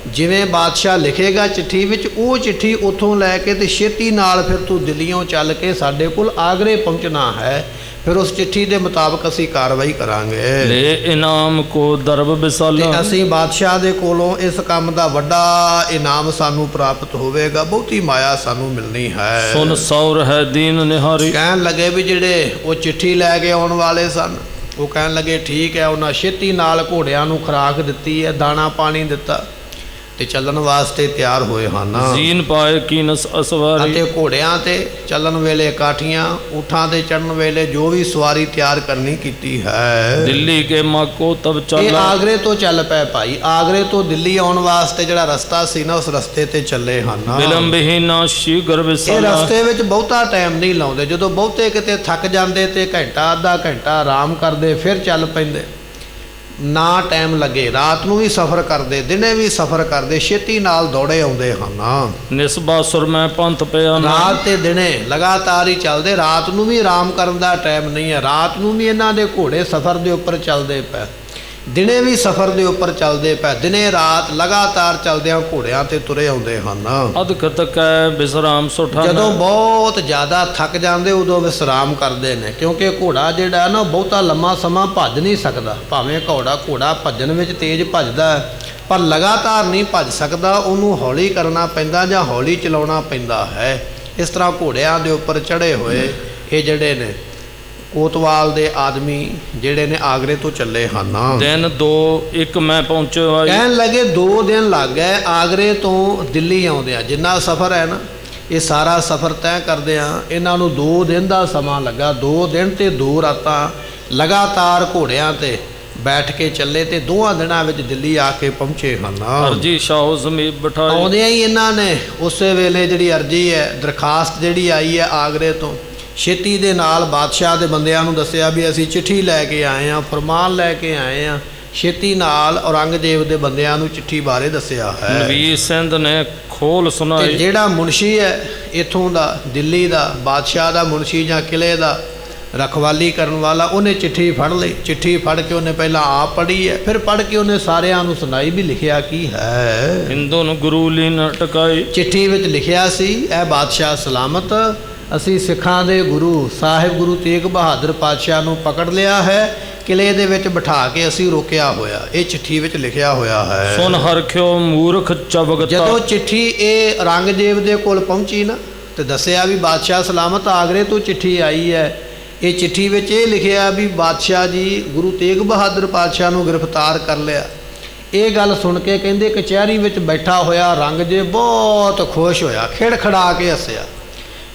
ਜਿਵੇਂ ਬਾਦਸ਼ਾਹ ਲਿਖੇਗਾ ਚਿੱਠੀ ਵਿੱਚ, ਉਹ ਚਿੱਠੀ ਉੱਥੋਂ ਲੈ ਕੇ ਤੇ ਛੇਤੀ ਨਾਲ ਫਿਰ ਤੂੰ ਦਿੱਲੀੋਂ ਚੱਲ ਕੇ ਸਾਡੇ ਕੋਲ ਆਗਰੇ ਪਹੁੰਚਣਾ ਹੈ। ਫਿਰ ਉਸ ਚਿੱਠੀ ਦੇ ਮੁਤਾਬਕ ਅਸੀਂ ਕਾਰਵਾਈ ਕਰਾਂਗੇ। ਲੈ ਇਨਾਮ ਕੋ ਦਰਬ ਬਿਸਾਲਾ। ਤੇ ਅਸੀਂ ਬਾਦਸ਼ਾਹ ਦੇ ਕੋਲੋਂ ਇਸ ਕੰਮ ਦਾ ਵੱਡਾ ਇਨਾਮ ਸਾਨੂੰ ਪ੍ਰਾਪਤ ਹੋਵੇਗਾ, ਬਹੁਤੀ ਮਾਇਆ ਸਾਨੂੰ ਮਿਲਣੀ ਹੈ। ਸੁਨ ਸੌਰ ਹੈ ਦੀਨ ਨਿਹਾਰੀ। ਕਹਿਣ ਲੱਗੇ ਵੀ ਜਿਹੜੇ ਉਹ ਚਿੱਠੀ ਲੈ ਕੇ ਆਉਣ ਵਾਲੇ ਸਨ, ਉਹ ਕਹਿਣ ਲੱਗੇ ਠੀਕ ਹੈ। ਉਹਨਾਂ ਛੇਤੀ ਨਾਲ ਘੋੜਿਆਂ ਨੂੰ ਖੁਰਾਕ ਦਿੱਤੀ ਹੈ, ਦਾਣਾ ਪਾਣੀ ਦਿੱਤਾ ਤੇ ਚੱਲਣ ਵਾਸਤੇ ਤਿਆਰ ਹੋਏ ਹਨ। ਜ਼ੀਨ ਪਾਏ ਕੀਨਸ ਅਸਵਾਰੀ। ਅਤੇ ਘੋੜਿਆਂ ਤੇ ਚੱਲਣ ਵੇਲੇ ਕਾਠੀਆਂ, ਊਠਾਂ ਤੇ ਚੜਨ ਵੇਲੇ ਜੋ ਵੀ ਸਵਾਰੀ ਤਿਆਰ ਕਰਨੀ ਕੀਤੀ ਹੈ। ਦਿੱਲੀ ਕੇ ਮਾਕੋ ਤਬ ਇਹ ਚੱਲਾ। ਆਗਰੇ ਤੋਂ ਚੱਲ ਪਏ ਭਾਈ। ਆਗਰੇ ਤੋਂ ਦਿੱਲੀ ਆਉਣ ਵਾਸਤੇ ਜਿਹੜਾ ਰਸਤਾ ਸੀ ਨਾ, ਉਸ ਰਸਤੇ ਤੇ ਚੱਲੇ ਹਨ। ਬਿਲੰਬ ਹੀ ਨਾ ਸ਼ੀਘਰ ਇਹ ਵਿਸਾਲਾ। ਰਸਤੇ ਵਿੱਚ ਬਹੁਤਾ ਟਾਈਮ ਨਹੀਂ ਲਾਉਂਦੇ। ਜਦੋਂ ਬਹੁਤੇ ਕਿਤੇ ਥੱਕ ਜਾਂਦੇ ਤੇ ਘੰਟਾ ਅੱਧਾ ਘੰਟਾ ਆਰਾਮ ਕਰਦੇ, ਫਿਰ ਚੱਲ ਪੈਂਦੇ, ਨਾ ਟਾਈਮ ਲੱਗੇ। ਰਾਤ ਨੂੰ ਵੀ ਸਫ਼ਰ ਕਰਦੇ, ਦਿਨੇ ਵੀ ਸਫ਼ਰ ਕਰਦੇ, ਛੇਤੀ ਨਾਲ ਦੌੜੇ ਆਉਂਦੇ ਹਨ। ਨਿਸਬਾ ਸੁਰ ਮੈਂ ਪੰਥ ਪਿਆ ਨਾ। ਰਾਤ ਤੇ ਦਿਨੇ ਲਗਾਤਾਰ ਹੀ ਚੱਲਦੇ। ਰਾਤ ਨੂੰ ਵੀ ਆਰਾਮ ਕਰਨ ਦਾ ਟਾਈਮ ਨਹੀਂ ਹੈ। ਰਾਤ ਨੂੰ ਵੀ ਇਹਨਾਂ ਦੇ ਘੋੜੇ ਸਫ਼ਰ ਦੇ ਉੱਪਰ ਚੱਲਦੇ ਪਏ, ਦਿਨੇ ਵੀ ਸਫ਼ਰ ਦੇ ਉੱਪਰ ਚੱਲਦੇ ਪਏ। ਦਿਨੇ ਰਾਤ ਲਗਾਤਾਰ ਚੱਲਦਿਆਂ ਘੋੜਿਆਂ ਤੇ ਤੁਰੇ ਆਉਂਦੇ ਹਨ। ਅਦਕ ਤਕੈ ਬਿਸਰਾਮ ਸੁਠਾ। ਜਦੋਂ ਬਹੁਤ ਜ਼ਿਆਦਾ ਥੱਕ ਜਾਂਦੇ ਉਦੋਂ ਵਿਸਰਾਮ ਕਰਦੇ ਨੇ, ਕਿਉਂਕਿ ਘੋੜਾ ਜਿਹੜਾ ਨਾ ਬਹੁਤਾ ਲੰਮਾ ਸਮਾਂ ਭੱਜ ਨਹੀਂ ਸਕਦਾ। ਭਾਵੇਂ ਘੋੜਾ ਭੱਜਣ ਵਿੱਚ ਤੇਜ਼ ਭੱਜਦਾ ਪਰ ਲਗਾਤਾਰ ਨਹੀਂ ਭੱਜ ਸਕਦਾ। ਉਹਨੂੰ ਹੌਲੀ ਕਰਨਾ ਪੈਂਦਾ ਜਾਂ ਹੌਲੀ ਚਲਾਉਣਾ ਪੈਂਦਾ ਹੈ। ਇਸ ਤਰ੍ਹਾਂ ਘੋੜਿਆਂ ਦੇ ਉੱਪਰ ਚੜ੍ਹੇ ਹੋਏ ਇਹ ਜਿਹੜੇ ਨੇ ਕੋਤਵਾਲ ਦੇ ਆਦਮੀ ਜਿਹੜੇ ਨੇ ਆਗਰੇ ਤੋਂ ਚੱਲੇ ਹਨ। ਦਿਨ 2 1 ਮੈਂ ਪਹੁੰਚਿਆ। ਕਹਿਣ ਲੱਗੇ 2 ਦਿਨ ਲੱਗ ਗਏ ਆਗਰੇ ਤੋਂ ਦਿੱਲੀ ਆਉਂਦਿਆਂ। ਜਿੰਨਾ ਸਫ਼ਰ ਹੈ ਨਾ, ਇਹ ਸਾਰਾ ਸਫ਼ਰ ਤੈਅ ਕਰਦਿਆਂ ਇਹਨਾਂ ਨੂੰ 2 ਦਿਨ ਦਾ ਸਮਾਂ ਲੱਗਾ। 2 ਦਿਨ ਤੇ 2 ਰਾਤਾਂ ਲਗਾਤਾਰ ਘੋੜਿਆਂ ਤੇ ਬੈਠ ਕੇ ਚੱਲੇ ਤੇ 2 ਦਿਨਾਂ ਵਿੱਚ ਦਿੱਲੀ ਆ ਕੇ ਪਹੁੰਚੇ ਹਨ। ਅਰਜੀ ਸ਼ਾਹ ਜ਼ਮੀਨ ਬਿਠਾਈ। ਆਉਂਦਿਆਂ ਹੀ ਇਹਨਾਂ ਨੇ ਉਸੇ ਵੇਲੇ ਜਿਹੜੀ ਅਰਜੀ ਹੈ, ਦਰਖਾਸਤ ਜਿਹੜੀ ਆਈ ਹੈ ਆਗਰੇ ਤੋਂ, ਛੇਤੀ ਦੇ ਨਾਲ ਬਾਦਸ਼ਾਹ ਦੇ ਬੰਦਿਆਂ ਨੂੰ ਦੱਸਿਆ ਵੀ ਅਸੀਂ ਚਿੱਠੀ ਲੈ ਕੇ ਆਏ ਹਾਂ, ਫਰਮਾਨ ਲੈ ਕੇ ਆਏ ਹਾਂ। ਛੇਤੀ ਨਾਲ ਔਰੰਗਜ਼ੇਬ ਦੇ ਬੰਦਿਆਂ ਨੂੰ ਚਿੱਠੀ ਬਾਰੇ ਦੱਸਿਆ ਹੈ। ਨਵੀਰ ਸਿੰਘ ਨੇ ਖੋਲ ਤੇ ਸੁਣਾਈ। ਜਿਹੜਾ ਮੁਨਸ਼ੀ ਹੈ ਇੱਥੋਂ ਦਾ, ਦਿੱਲੀ ਦਾ, ਬਾਦਸ਼ਾਹ ਦਾ ਮੁਨਸ਼ੀ ਜਾਂ ਕਿਲੇ ਦਾ ਰਖਵਾਲੀ ਕਰਨ ਵਾਲਾ, ਉਹਨੇ ਚਿੱਠੀ ਫੜ ਲਈ। ਚਿੱਠੀ ਫੜ ਕੇ ਉਹਨੇ ਪਹਿਲਾਂ ਆਪ ਪੜ੍ਹੀ ਹੈ, ਫਿਰ ਪੜ੍ਹ ਕੇ ਉਹਨੇ ਸਾਰਿਆਂ ਨੂੰ ਸੁਣਾਈ ਵੀ ਲਿਖਿਆ ਕੀ ਹੈ। ਹਿੰਦੂ ਨੂੰ ਗੁਰੂ ਲੀਨ ਟਕਾਈ। ਚਿੱਠੀ ਵਿੱਚ ਲਿਖਿਆ ਸੀ, ਇਹ ਬਾਦਸ਼ਾਹ ਸਲਾਮਤ, ਅਸੀਂ ਸਿੱਖਾਂ ਦੇ ਗੁਰੂ ਸਾਹਿਬ ਗੁਰੂ ਤੇਗ ਬਹਾਦਰ ਪਾਤਸ਼ਾਹ ਨੂੰ ਪਕੜ ਲਿਆ ਹੈ, ਕਿਲੇ ਦੇ ਵਿੱਚ ਬਿਠਾ ਕੇ ਅਸੀਂ ਰੋਕਿਆ ਹੋਇਆ। ਇਹ ਚਿੱਠੀ ਵਿੱਚ ਲਿਖਿਆ ਹੋਇਆ ਹੈ। ਸੁਨ ਹਰਖਿਓ ਮੂਰਖ ਚਵਗਤਾ। ਜਦੋਂ ਚਿੱਠੀ ਇਹ ਔਰੰਗਜ਼ੇਬ ਦੇ ਕੋਲ ਪਹੁੰਚੀ ਨਾ, ਤੇ ਦੱਸਿਆ ਵੀ ਬਾਦਸ਼ਾਹ ਸਲਾਮਤ ਆਗਰੇ ਤੋਂ ਚਿੱਠੀ ਆਈ ਹੈ। ਇਹ ਚਿੱਠੀ ਵਿੱਚ ਇਹ ਲਿਖਿਆ ਵੀ ਬਾਦਸ਼ਾਹ ਜੀ ਗੁਰੂ ਤੇਗ ਬਹਾਦਰ ਪਾਤਸ਼ਾਹ ਨੂੰ ਗ੍ਰਿਫਤਾਰ ਕਰ ਲਿਆ। ਇਹ ਗੱਲ ਸੁਣ ਕੇ ਕਹਿੰਦੇ ਕਚਹਿਰੀ ਵਿੱਚ ਬੈਠਾ ਹੋਇਆ ਔਰੰਗਜ਼ੇਬ ਬਹੁਤ ਖੁਸ਼ ਹੋਇਆ, ਖਿੜਖੜਾ ਕੇ ਹੱਸਿਆ,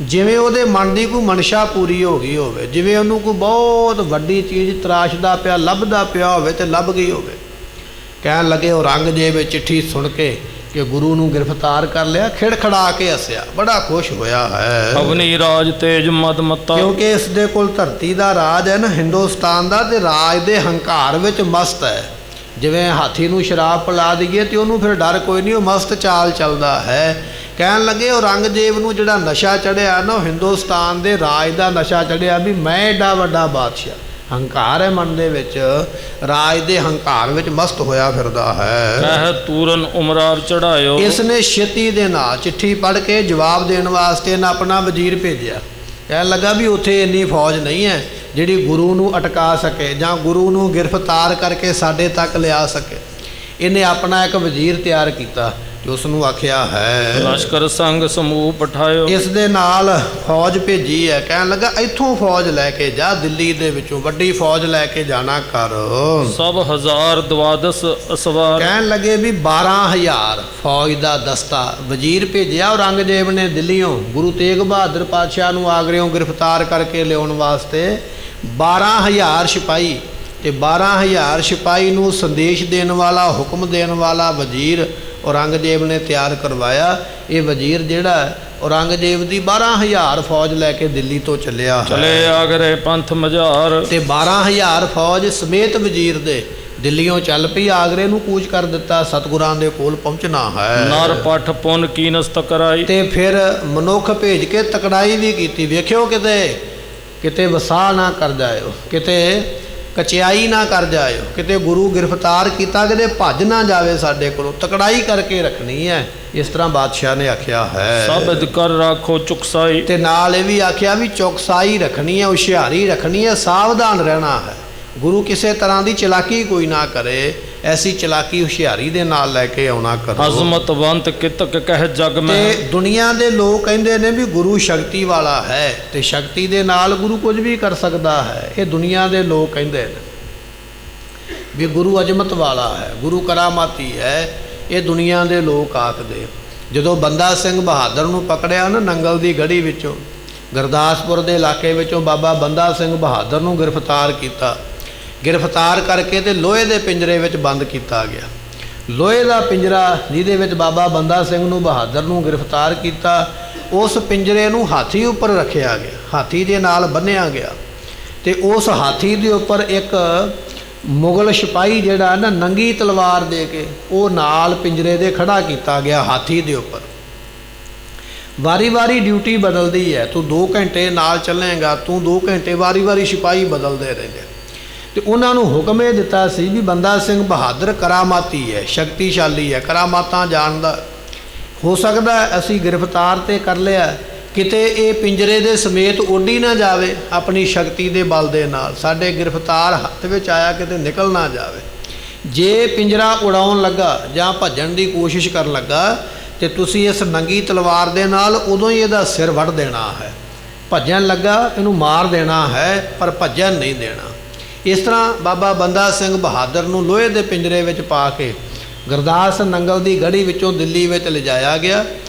ਜਿਵੇਂ ਉਹਦੇ ਮਨ ਦੀ ਕੋਈ ਮਨਸ਼ਾ ਪੂਰੀ ਹੋ ਗਈ ਹੋਵੇ, ਜਿਵੇਂ ਉਹਨੂੰ ਕੋਈ ਬਹੁਤ ਵੱਡੀ ਚੀਜ਼ ਤਰਾਸ਼ਦਾ ਪਿਆ, ਲੱਭਦਾ ਪਿਆ ਹੋਵੇ ਤੇ ਲੱਭ ਗਈ ਹੋਵੇ। ਕਹਿਣ ਲੱਗੇ ਔਰੰਗਜ਼ੇਬ ਚਿੱਠੀ ਸੁਣ ਕੇ ਕਿ ਗੁਰੂ ਨੂੰ ਗ੍ਰਿਫਤਾਰ ਕਰ ਲਿਆ, ਖਿੜਖੜਾ ਕੇ ਹੱਸਿਆ, ਬੜਾ ਖੁਸ਼ ਹੋਇਆ ਹੈ। ਅਵਨੀ ਰਾਜ ਤੇਜ ਮਦ ਮਤਾ। ਕਿਉਂਕਿ ਇਸ ਦੇ ਕੋਲ ਧਰਤੀ ਦਾ ਰਾਜ ਹੈ ਨਾ, ਹਿੰਦੁਸਤਾਨ ਦਾ, ਤੇ ਰਾਜ ਦੇ ਹੰਕਾਰ ਵਿੱਚ ਮਸਤ ਹੈ। ਜਿਵੇਂ ਹਾਥੀ ਨੂੰ ਸ਼ਰਾਬ ਪਿਲਾ ਦਈਏ ਤੇ ਉਹਨੂੰ ਫਿਰ ਡਰ ਕੋਈ ਨਹੀਂ, ਉਹ ਮਸਤ ਚਾਲ ਚੱਲਦਾ ਹੈ। ਕਹਿਣ ਲੱਗੇ ਔਰੰਗਜ਼ੇਬ ਨੂੰ ਜਿਹੜਾ ਨਸ਼ਾ ਚੜਿਆ ਨਾ, ਉਹ ਹਿੰਦੁਸਤਾਨ ਦੇ ਰਾਜ ਦਾ ਨਸ਼ਾ ਚੜਿਆ ਵੀ ਮੈਂ ਏਡਾ ਵੱਡਾ ਬਾਦਸ਼ਾਹ। ਹੰਕਾਰ ਹੈ ਮਨ ਦੇ ਵਿੱਚ, ਰਾਜ ਦੇ ਹੰਕਾਰ ਵਿੱਚ ਮਸਤ ਹੋਇਆ ਫਿਰਦਾ ਹੈ। ਕਹਿ ਤੂਰਨ ਉਮਰਾਰ ਚੜਾਇਓ। ਇਸ ਨੇ ਛੇਤੀ ਦੇ ਨਾਲ ਚਿੱਠੀ ਪੜ੍ਹ ਕੇ ਜਵਾਬ ਦੇਣ ਵਾਸਤੇ ਇਹਨਾਂ ਆਪਣਾ ਵਜ਼ੀਰ ਭੇਜਿਆ। ਕਹਿਣ ਲੱਗਾ ਵੀ ਉੱਥੇ ਇੰਨੀ ਫੌਜ ਨਹੀਂ ਹੈ ਜਿਹੜੀ ਗੁਰੂ ਨੂੰ ਅਟਕਾ ਸਕੇ ਜਾਂ ਗੁਰੂ ਨੂੰ ਗ੍ਰਿਫਤਾਰ ਕਰਕੇ ਸਾਡੇ ਤੱਕ ਲਿਆ ਸਕੇ। ਇਹਨੇ ਆਪਣਾ ਇੱਕ ਵਜ਼ੀਰ ਤਿਆਰ ਕੀਤਾ ਤੇ ਉਸ ਨੂੰ ਆਖਿਆ ਹੈ ਲਸ਼ਕਰ ਸੰਗ ਸਮੂਹ ਪਠਾਇਓ। ਇਸ ਦੇ ਨਾਲ ਫੌਜ ਭੇਜੀ ਹੈ। ਕਹਿਣ ਲੱਗਾ ਇੱਥੋਂ ਫੌਜ ਲੈ ਕੇ ਜਾ, ਦਿੱਲੀ ਦੇ ਵਿੱਚੋਂ ਵੱਡੀ ਫੌਜ ਲੈ ਕੇ ਜਾਣਾ ਕਰ। ਸਭ ਹਜ਼ਾਰ ਦਵਾਦਸ ਅਸਵਾਰ। ਕਹਿਣ ਲੱਗੇ ਵੀ 12,000 ਫੌਜ ਦਾ ਦਸਤਾ ਵਜ਼ੀਰ ਭੇਜਿਆ ਔਰੰਗਜ਼ੇਬ ਨੇ ਦਿੱਲੀੋਂ ਗੁਰੂ ਤੇਗ ਬਹਾਦਰ ਪਾਤਸ਼ਾਹ ਨੂੰ ਆਗਰਿਓਂ ਗ੍ਰਿਫਤਾਰ ਕਰਕੇ ਲਿਆਉਣ ਵਾਸਤੇ। 12,000 ਸਿਪਾਹੀ ਤੇ 12,000 ਸਿਪਾਹੀ ਨੂੰ ਸੰਦੇਸ਼ ਦੇਣ ਵਾਲਾ, ਹੁਕਮ ਦੇਣ ਵਾਲਾ ਵਜ਼ੀਰ ਔਰੰਗਜ਼ੇਬ ਨੇ ਤਿਆਰ ਕਰਵਾਇਆ। ਇਹ ਵਜ਼ੀਰ ਜਿਹੜਾ ਔਰੰਗਜ਼ੇਬ ਦੀ 12,000 ਫੌਜ ਲੈ ਕੇ ਦਿੱਲੀ ਤੋਂ ਚੱਲਿਆ ਚਲੇ ਆਗਰੇ ਪੰਥ ਮਝਾਰ। ਤੇ 12,000 ਫੌਜ ਸਮੇਤ ਵਜ਼ੀਰ ਦੇ ਦਿੱਲੀੋਂ ਚੱਲ ਪਈ, ਆਗਰੇ ਨੂੰ ਕੂਚ ਕਰ ਦਿੱਤਾ। ਸਤਿਗੁਰਾਂ ਦੇ ਕੋਲ ਪਹੁੰਚਣਾ ਹੈ। ਨਰ ਪੱਠ ਪੁੰਨ ਕੀਨਸ ਤਕਰਾਈ। ਤੇ ਫਿਰ ਮਨੁੱਖ ਭੇਜ ਕੇ ਤਕੜਾਈ ਵੀ ਕੀਤੀ। ਵੇਖਿਓ ਕਿਤੇ ਵਸਾ ਨਾ ਕਰ ਜਾਇਓ, ਕਿਤੇ ਕਚਿਆਈ ਨਾ ਕਰ ਜਾਇਓ, ਕਿਤੇ ਗੁਰੂ ਗ੍ਰਿਫਤਾਰ ਕੀਤਾ ਕਿਤੇ ਭੱਜ ਨਾ ਜਾਵੇ ਸਾਡੇ ਕੋਲੋਂ, ਤਕੜਾਈ ਕਰਕੇ ਰੱਖਣੀ ਹੈ। ਇਸ ਤਰ੍ਹਾਂ ਬਾਦਸ਼ਾਹ ਨੇ ਆਖਿਆ ਹੈ। ਸਬਦ ਕਰ ਰੱਖੋ ਚੁਕਸਾਈ। ਤੇ ਨਾਲ ਇਹ ਵੀ ਆਖਿਆ ਵੀ ਚੌਕਸਾਈ ਰੱਖਣੀ ਹੈ, ਹੁਸ਼ਿਆਰੀ ਰੱਖਣੀ ਹੈ, ਸਾਵਧਾਨ ਰਹਿਣਾ ਹੈ। ਗੁਰੂ ਕਿਸੇ ਤਰ੍ਹਾਂ ਦੀ ਚਲਾਕੀ ਕੋਈ ਨਾ ਕਰੇ, ਐਸੀ ਚਲਾਕੀ ਹੁਸ਼ਿਆਰੀ ਦੇ ਨਾਲ ਲੈ ਕੇ ਆਉਣਾ ਕਰੋ। ਅਜ਼ਮਤਵੰਤ ਕਿਤਕ ਕਹਿ ਜਗ ਮੈਂ। ਤੇ ਦੁਨੀਆ ਦੇ ਲੋਕ ਕਹਿੰਦੇ ਨੇ ਵੀ ਗੁਰੂ ਸ਼ਕਤੀ ਵਾਲਾ ਹੈ ਤੇ ਸ਼ਕਤੀ ਦੇ ਨਾਲ ਗੁਰੂ ਕੁਝ ਵੀ ਕਰ ਸਕਦਾ ਹੈ। ਇਹ ਦੁਨੀਆ ਦੇ ਲੋਕ ਕਹਿੰਦੇ ਨੇ ਵੀ ਗੁਰੂ ਅਜ਼ਮਤ ਵਾਲਾ ਹੈ, ਗੁਰੂ ਕਰਾਮਾਤੀ ਹੈ। ਇਹ ਦੁਨੀਆ ਦੇ ਲੋਕ ਆਖਦੇ। ਜਦੋਂ ਬੰਦਾ ਸਿੰਘ ਬਹਾਦਰ ਨੂੰ ਪਕੜਿਆ ਨਾ ਨੰਗਲ ਦੀ ਗੜੀ ਵਿੱਚੋਂ, ਗੁਰਦਾਸਪੁਰ ਦੇ ਇਲਾਕੇ ਵਿੱਚੋਂ ਬਾਬਾ ਬੰਦਾ ਸਿੰਘ ਬਹਾਦਰ ਨੂੰ ਗ੍ਰਿਫਤਾਰ ਕੀਤਾ। ਗ੍ਰਿਫਤਾਰ ਕਰਕੇ ਤੇ ਲੋਹੇ ਦੇ ਪਿੰਜਰੇ ਵਿੱਚ ਬੰਦ ਕੀਤਾ ਗਿਆ। ਲੋਹੇ ਦਾ ਪਿੰਜਰਾ ਜਿਹਦੇ ਵਿੱਚ ਬਾਬਾ ਬੰਦਾ ਸਿੰਘ ਨੂੰ ਬਹਾਦਰ ਨੂੰ ਗ੍ਰਿਫਤਾਰ ਕੀਤਾ, ਉਸ ਪਿੰਜਰੇ ਨੂੰ ਹਾਥੀ ਉੱਪਰ ਰੱਖਿਆ ਗਿਆ, ਹਾਥੀ ਦੇ ਨਾਲ ਬੰਨ੍ਹਿਆ ਗਿਆ। ਤੇ ਉਸ ਹਾਥੀ ਦੇ ਉੱਪਰ ਇੱਕ ਮੁਗਲ ਸਿਪਾਹੀ ਜਿਹੜਾ ਨਾ ਨੰਗੀ ਤਲਵਾਰ ਦੇ ਕੇ ਉਹ ਨਾਲ ਪਿੰਜਰੇ ਦੇ ਖੜਾ ਕੀਤਾ ਗਿਆ ਹਾਥੀ ਦੇ ਉੱਪਰ। ਵਾਰੀ ਵਾਰੀ ਡਿਊਟੀ ਬਦਲਦੀ ਹੈ, ਤੂੰ 2 ਘੰਟੇ ਨਾਲ ਚੱਲੇਗਾ, ਤੂੰ 2 ਘੰਟੇ, ਵਾਰੀ ਵਾਰੀ ਸਿਪਾਹੀ ਬਦਲਦੇ ਰਹਿੰਦੇ। ਤੇ ਉਹਨਾਂ ਨੂੰ ਹੁਕਮ ਇਹ ਦਿੱਤਾ ਸੀ ਵੀ ਬੰਦਾ ਸਿੰਘ ਬਹਾਦਰ ਕਰਾਮਾਤੀ ਹੈ, ਸ਼ਕਤੀਸ਼ਾਲੀ ਹੈ, ਕਰਾਮਾਤਾਂ ਜਾਣਦਾ। ਹੋ ਸਕਦਾ ਅਸੀਂ ਗ੍ਰਿਫਤਾਰ ਤੇ ਕਰ ਲਿਆ, ਕਿਤੇ ਇਹ ਪਿੰਜਰੇ ਦੇ ਸਮੇਤ ਉੱਡੀ ਨਾ ਜਾਵੇ ਆਪਣੀ ਸ਼ਕਤੀ ਦੇ ਬਲ ਦੇ ਨਾਲ, ਸਾਡੇ ਗ੍ਰਿਫਤਾਰ ਹੱਥ ਵਿੱਚ ਆਇਆ ਕਿਤੇ ਨਿਕਲ ਨਾ ਜਾਵੇ। ਜੇ ਪਿੰਜਰਾ ਉਡਾਉਣ ਲੱਗਾ ਜਾਂ ਭੱਜਣ ਦੀ ਕੋਸ਼ਿਸ਼ ਕਰਨ ਲੱਗਾ ਤੇ ਤੁਸੀਂ ਇਸ ਨੰਗੀ ਤਲਵਾਰ ਦੇ ਨਾਲ ਉਦੋਂ ਹੀ ਇਹਦਾ ਸਿਰ ਵੱਢ ਦੇਣਾ ਹੈ। ਭੱਜਣ ਲੱਗਾ ਇਹਨੂੰ ਮਾਰ ਦੇਣਾ ਹੈ, ਪਰ ਭੱਜਣ ਨਹੀਂ ਦੇਣਾ। ਇਸ ਤਰ੍ਹਾਂ ਬਾਬਾ ਬੰਦਾ ਸਿੰਘ ਬਹਾਦਰ ਨੂੰ ਲੋਹੇ ਦੇ ਪਿੰਜਰੇ ਵਿੱਚ ਪਾ ਕੇ ਗੁਰਦਾਸ ਨੰਗਲ ਦੀ ਗੜੀ ਵਿੱਚੋਂ ਦਿੱਲੀ ਵਿੱਚ ਲਿਜਾਇਆ ਗਿਆ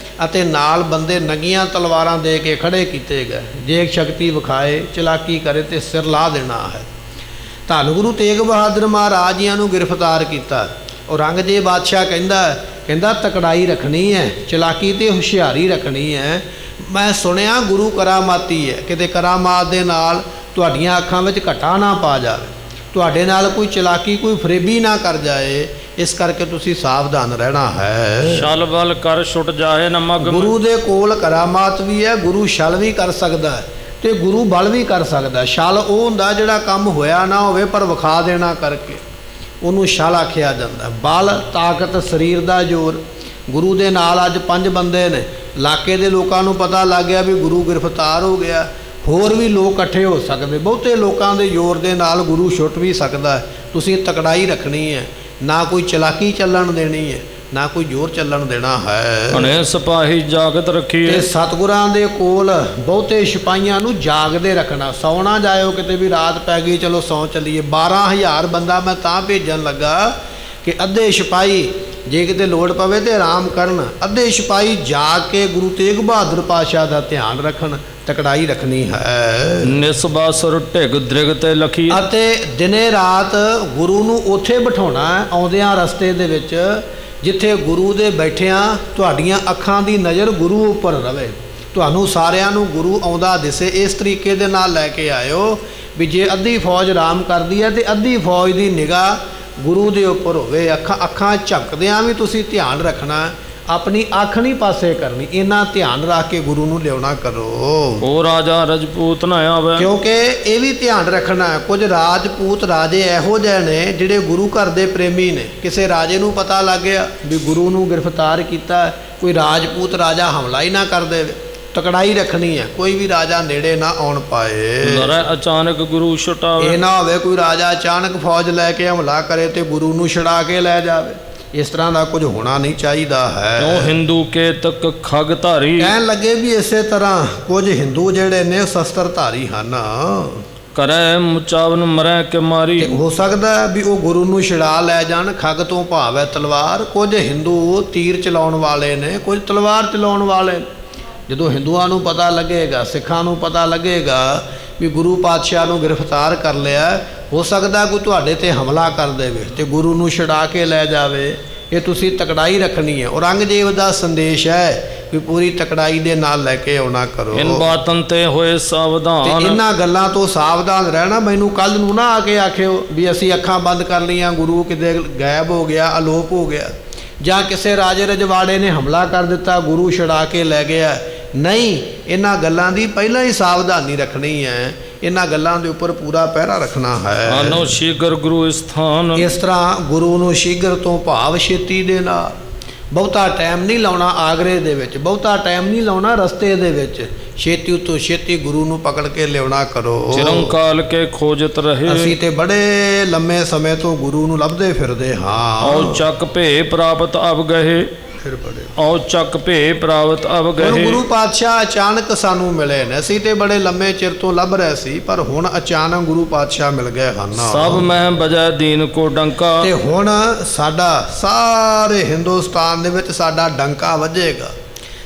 ਅਤੇ ਨਾਲ ਬੰਦੇ ਨੰਗੀਆਂ ਤਲਵਾਰਾਂ ਦੇ ਕੇ ਖੜੇ ਕੀਤੇ ਗਏ। ਜੇ ਸ਼ਕਤੀ ਵਿਖਾਏ, ਚਲਾਕੀ ਕਰੇ ਤੇ ਸਿਰ ਲਾ ਦੇਣਾ ਹੈ। ਧੰਨ ਗੁਰੂ ਤੇਗ ਬਹਾਦਰ ਮਹਾਰਾਜ ਜੀਆਂ ਨੂੰ ਗ੍ਰਿਫਤਾਰ ਕੀਤਾ। ਔਰੰਗਜ਼ੇਬ ਬਾਦਸ਼ਾਹ ਕਹਿੰਦਾ ਤਕੜਾਈ ਰੱਖਣੀ ਹੈ, ਚਲਾਕੀ ਤੇ ਹੁਸ਼ਿਆਰੀ ਰੱਖਣੀ ਹੈ। ਮੈਂ ਸੁਣਿਆ ਗੁਰੂ ਕਰਾਮਾਤੀ ਹੈ, ਕਿਤੇ ਕਰਾਮਾਤ ਦੇ ਨਾਲ ਤੁਹਾਡੀਆਂ ਅੱਖਾਂ ਵਿੱਚ ਘਟਾ ਨਾ ਪਾ ਜਾਵੇ, ਤੁਹਾਡੇ ਨਾਲ ਕੋਈ ਚਲਾਕੀ ਕੋਈ ਫਰੇਬੀ ਨਾ ਕਰ ਜਾਏ, ਇਸ ਕਰਕੇ ਤੁਸੀਂ ਸਾਵਧਾਨ ਰਹਿਣਾ ਹੈ। ਛਲ ਬਲ ਕਰ ਛੁੱਟ ਜਾਏ ਨਾ ਮਗ। ਗੁਰੂ ਦੇ ਕੋਲ ਕਰਾਮਾਤ ਵੀ ਹੈ, ਗੁਰੂ ਛਲ ਵੀ ਕਰ ਸਕਦਾ ਹੈ ਤੇ ਗੁਰੂ ਬਲ ਵੀ ਕਰ ਸਕਦਾ। ਛਲ ਉਹ ਹੁੰਦਾ ਜਿਹੜਾ ਕੰਮ ਹੋਇਆ ਨਾ ਹੋਵੇ ਪਰ ਵਿਖਾ ਦੇਣਾ ਕਰਕੇ, ਉਹਨੂੰ ਛਲ ਆਖਿਆ ਜਾਂਦਾ। ਬਲ ਤਾਕਤ ਸਰੀਰ ਦਾ ਜ਼ੋਰ। ਗੁਰੂ ਦੇ ਨਾਲ ਅੱਜ 5 ਬੰਦੇ ਨੇ, ਇਲਾਕੇ ਦੇ ਲੋਕਾਂ ਨੂੰ ਪਤਾ ਲੱਗ ਗਿਆ ਵੀ ਗੁਰੂ ਗ੍ਰਿਫਤਾਰ ਹੋ ਗਿਆ, ਹੋਰ ਵੀ ਲੋਕ ਇਕੱਠੇ ਹੋ ਸਕਦੇ, ਬਹੁਤੇ ਲੋਕਾਂ ਦੇ ਜ਼ੋਰ ਦੇ ਨਾਲ ਗੁਰੂ ਛੁੱਟ ਵੀ ਸਕਦਾ ਹੈ। ਤੁਸੀਂ ਤਕੜਾਈ ਰੱਖਣੀ ਹੈ, ਨਾ ਕੋਈ ਚਲਾਕੀ ਚੱਲਣ ਦੇਣੀ ਹੈ, ਨਾ ਕੋਈ ਜ਼ੋਰ ਚੱਲਣ ਦੇਣਾ ਹੈ। ਅਨੇ ਸਿਪਾਹੀ ਜਾਗਤ ਰੱਖੀਏ। ਤੇ ਸਤਿਗੁਰਾਂ ਦੇ ਕੋਲ ਬਹੁਤੇ ਸਿਪਾਹੀਆਂ ਨੂੰ ਜਾਗਦੇ ਰੱਖਣਾ। ਸੌ ਨਾ ਜਾਇਓ ਕਿਤੇ ਵੀ ਰਾਤ ਪੈ ਗਈ ਚਲੋ ਸੌ ਚੱਲੀਏ। 12,000 ਬੰਦਾ ਮੈਂ ਤਾਂ ਭੇਜਣ ਲੱਗਾ ਕਿ ਅੱਧੇ ਸਿਪਾਹੀ ਜੇ ਕਿਤੇ ਲੋੜ ਪਵੇ ਤੇ ਆਰਾਮ ਕਰਨ, ਅੱਧੇ ਸਿਪਾਹੀ ਜਾਗ ਕੇ ਗੁਰੂ ਤੇਗ ਬਹਾਦਰ ਪਾਤਸ਼ਾਹ ਦਾ ਧਿਆਨ ਰੱਖਣ, ਤਕੜਾਈ ਰੱਖਣੀ ਹੈ। ਨਿਸਬਾਸੁਰ ਢਿਗ ਦ੍ਰਿਗ ਤੇ ਲਖੀਏ। ਅਤੇ ਦਿਨੇ ਰਾਤ ਗੁਰੂ ਨੂੰ ਉੱਥੇ ਬਿਠਾਉਣਾ ਹੈ, ਆਉਂਦਿਆਂ ਰਸਤੇ ਦੇ ਵਿੱਚ ਜਿੱਥੇ ਗੁਰੂ ਦੇ ਬੈਠਿਆਂ ਤੁਹਾਡੀਆਂ ਅੱਖਾਂ ਦੀ ਨਜ਼ਰ ਗੁਰੂ ਉੱਪਰ ਰਵੇ, ਤੁਹਾਨੂੰ ਸਾਰਿਆਂ ਨੂੰ ਗੁਰੂ ਆਉਂਦਾ ਦਿਸੇ। ਇਸ ਤਰੀਕੇ ਦੇ ਨਾਲ ਲੈ ਕੇ ਆਇਓ ਵੀ ਜੇ ਅੱਧੀ ਫੌਜ ਆਰਾਮ ਕਰਦੀ ਹੈ ਤੇ ਅੱਧੀ ਫੌਜ ਦੀ ਨਿਗਾਹ ਗੁਰੂ ਦੇ ਉੱਪਰ ਹੋਵੇ। ਅੱਖਾਂ ਝਪਕਦਿਆਂ ਵੀ ਤੁਸੀਂ ਧਿਆਨ ਰੱਖਣਾ, ਆਪਣੀ ਅੱਖ ਨਹੀਂ ਪਾਸੇ ਕਰਨੀ, ਇੰਨਾ ਧਿਆਨ ਰੱਖ ਕੇ ਗੁਰੂ ਨੂੰ ਲਿਆਉਣਾ ਕਰੋ। ਉਹ ਰਾਜਾ ਰਜਪੂਤ ਨਾ ਆਵੇ। ਕਿਉਂਕਿ ਇਹ ਵੀ ਧਿਆਨ ਰੱਖਣਾ, ਕੁਝ ਰਾਜਪੂਤ ਰਾਜੇ ਇਹੋ ਜਿਹੇ ਨੇ ਜਿਹੜੇ ਗੁਰੂ ਘਰ ਦੇ ਪ੍ਰੇਮੀ ਨੇ। ਕਿਸੇ ਰਾਜੇ ਨੂੰ ਪਤਾ ਲੱਗ ਗਿਆ ਵੀ ਗੁਰੂ ਨੂੰ ਗ੍ਰਿਫਤਾਰ ਕੀਤਾ, ਕੋਈ ਰਾਜਪੂਤ ਰਾਜਾ ਹਮਲਾ ਹੀ ਨਾ ਕਰ ਦੇਵੇ। ਤਕੜਾਈ ਰੱਖਣੀ ਹੈ, ਕੋਈ ਵੀ ਰਾਜਾ ਨੇੜੇ ਨਾ ਆਉਣ ਪਾਏ। ਨਰੇ ਅਚਾਨਕ ਗੁਰੂ ਛੁਟਾਵੇ। ਇਹ ਨਾ ਹੋਵੇ ਕੋਈ ਰਾਜਾ ਅਚਾਨਕ ਫੌਜ ਲੈ ਕੇ ਹਮਲਾ ਕਰੇ ਤੇ ਗੁਰੂ ਨੂੰ ਛੁਡਾ ਕੇ ਲੈ ਜਾਵੇ। ਇਸ ਤਰ੍ਹਾਂ ਦਾ ਕੁਝ ਹੋਣਾ ਨਹੀਂ ਚਾਹੀਦਾ ਹੈ। ਕਿਉਂ ਹਿੰਦੂ ਕੇ ਤੱਕ ਖਗ ਧਾਰੀ। ਕਹਿਣ ਲੱਗੇ ਵੀ ਇਸੇ ਤਰ੍ਹਾਂ ਕੁਝ ਹਿੰਦੂ ਜਿਹੜੇ ਨੇ ਸ਼ਸਤਰ ਧਾਰੀ ਹਨ, ਕਰੈ ਮੁਚਾਵਨ ਮਰੈ ਕੇ ਮਾਰੀ। ਹੋ ਸਕਦਾ ਵੀ ਉਹ ਗੁਰੂ ਨੂੰ ਛੁਡਾ ਲੈ ਜਾਣ। ਖੱਗ ਤੋਂ ਭਾਵ ਹੈ ਤਲਵਾਰ। ਕੁਝ ਹਿੰਦੂ ਤੀਰ ਚਲਾਉਣ ਵਾਲੇ ਨੇ, ਕੁਝ ਤਲਵਾਰ ਚਲਾਉਣ ਵਾਲੇ। ਜਦੋਂ ਹਿੰਦੂਆਂ ਨੂੰ ਪਤਾ ਲੱਗੇਗਾ, ਸਿੱਖਾਂ ਨੂੰ ਪਤਾ ਲੱਗੇਗਾ ਵੀ ਗੁਰੂ ਪਾਤਸ਼ਾਹ ਨੂੰ ਗ੍ਰਿਫਤਾਰ ਕਰ ਲਿਆ, ਹੋ ਸਕਦਾ ਕੋਈ ਤੁਹਾਡੇ ਤੇ ਹਮਲਾ ਕਰ ਦੇਵੇ ਤੇ ਗੁਰੂ ਨੂੰ ਛੁਡਾ ਕੇ ਲੈ ਜਾਵੇ। ਇਹ ਤੁਸੀਂ ਤਕੜਾਈ ਰੱਖਣੀ ਹੈ। ਔਰੰਗਜ਼ੇਬ ਦਾ ਸੰਦੇਸ਼ ਹੈ ਕਿ ਪੂਰੀ ਤਕੜਾਈ ਦੇ ਨਾਲ ਲੈ ਕੇ ਆਉਣਾ ਕਰੋ। ਇਨ ਬਾਤਨ ਤੇ ਹੋਏ ਸਾਵਧਾਨ। ਤੇ ਇਹਨਾਂ ਗੱਲਾਂ ਤੋਂ ਸਾਵਧਾਨ ਰਹਿਣਾ। ਮੈਨੂੰ ਕੱਲ ਨੂੰ ਨਾ ਆ ਕੇ ਆਖਿਓ ਵੀ ਅਸੀਂ ਅੱਖਾਂ ਬੰਦ ਕਰ ਲਈਆਂ, ਗੁਰੂ ਕਿਤੇ ਗਾਇਬ ਹੋ ਗਿਆ, ਅਲੋਪ ਹੋ ਗਿਆ, ਜਾਂ ਕਿਸੇ ਰਾਜੇ ਰਜਵਾੜੇ ਨੇ ਹਮਲਾ ਕਰ ਦਿੱਤਾ, ਗੁਰੂ ਛੁਡਾ ਕੇ ਲੈ ਗਿਆ। ਨਹੀਂ, ਇਹਨਾਂ ਗੱਲਾਂ ਦੀ ਪਹਿਲਾਂ ਹੀ ਸਾਵਧਾਨੀ ਰੱਖਣੀ ਹੈ, ਇਹਨਾਂ ਗੱਲਾਂ ਦੇ ਉੱਪਰ ਪੂਰਾ ਪਹਿਰਾ ਰੱਖਣਾ ਹੈ। ਆਨੋ ਸ਼ੀਗਰ ਗੁਰੂ ਸਥਾਨ। ਇਸ ਤਰ੍ਹਾਂ ਗੁਰੂ ਨੂੰ ਸ਼ੀਗਰ ਤੋਂ ਭਾਵ ਛੇਤੀ ਦੇ ਨਾਲ, ਬਹੁਤਾ ਟਾਈਮ ਨਹੀਂ ਲਾਉਣਾ ਆਗਰੇ ਦੇ ਵਿੱਚ, ਬਹੁਤਾ ਟਾਈਮ ਨਹੀਂ ਲਾਉਣਾ ਰਸਤੇ ਦੇ ਵਿੱਚ, ਛੇਤੀ ਉਤੋਂ ਛੇਤੀ ਗੁਰੂ ਨੂੰ ਪਕੜ ਕੇ ਲਿਆਉਣਾ ਕਰੋ। ਚਿਰੰਕਾਲ ਕੇ ਖੋਜਤ ਰਹੇ। ਅਸੀਂ ਤੇ ਬੜੇ ਲੰਮੇ ਸਮੇਂ ਤੋਂ ਗੁਰੂ ਨੂੰ ਲੱਭਦੇ ਫਿਰਦੇ ਹਾਂ। ਔ ਚੱਕ ਭੇ ਪ੍ਰਾਪਤ ਅਬ ਗਏ। ਫਿਰ ਬੜੇ ਔ ਚੱਕ ਭੇ ਪ੍ਰਾਪਤ ਅਬ ਗਏ। ਗੁਰੂ ਪਾਤਸ਼ਾਹ ਅਚਾਨਕ ਸਾਨੂੰ ਮਿਲੇ ਨੇ। ਅਸੀਂ ਤੇ ਬੜੇ ਲੰਮੇ ਚਿਰ ਤੋਂ ਲੱਭ ਰਹੇ ਸੀ, ਪਰ ਹੁਣ ਅਚਾਨਕ ਗੁਰੂ ਪਾਤਸ਼ਾਹ ਮਿਲ ਗਏ ਹਨ। ਸਭ ਮਹਿ ਬਜੈ ਦੀਨ ਕੋ ਡੰਕਾ। ਤੇ ਹੁਣ ਸਾਡਾ ਸਾਰੇ ਹਿੰਦੁਸਤਾਨ ਦੇ ਵਿੱਚ ਸਾਡਾ ਡੰਕਾ ਵੱਜੇਗਾ,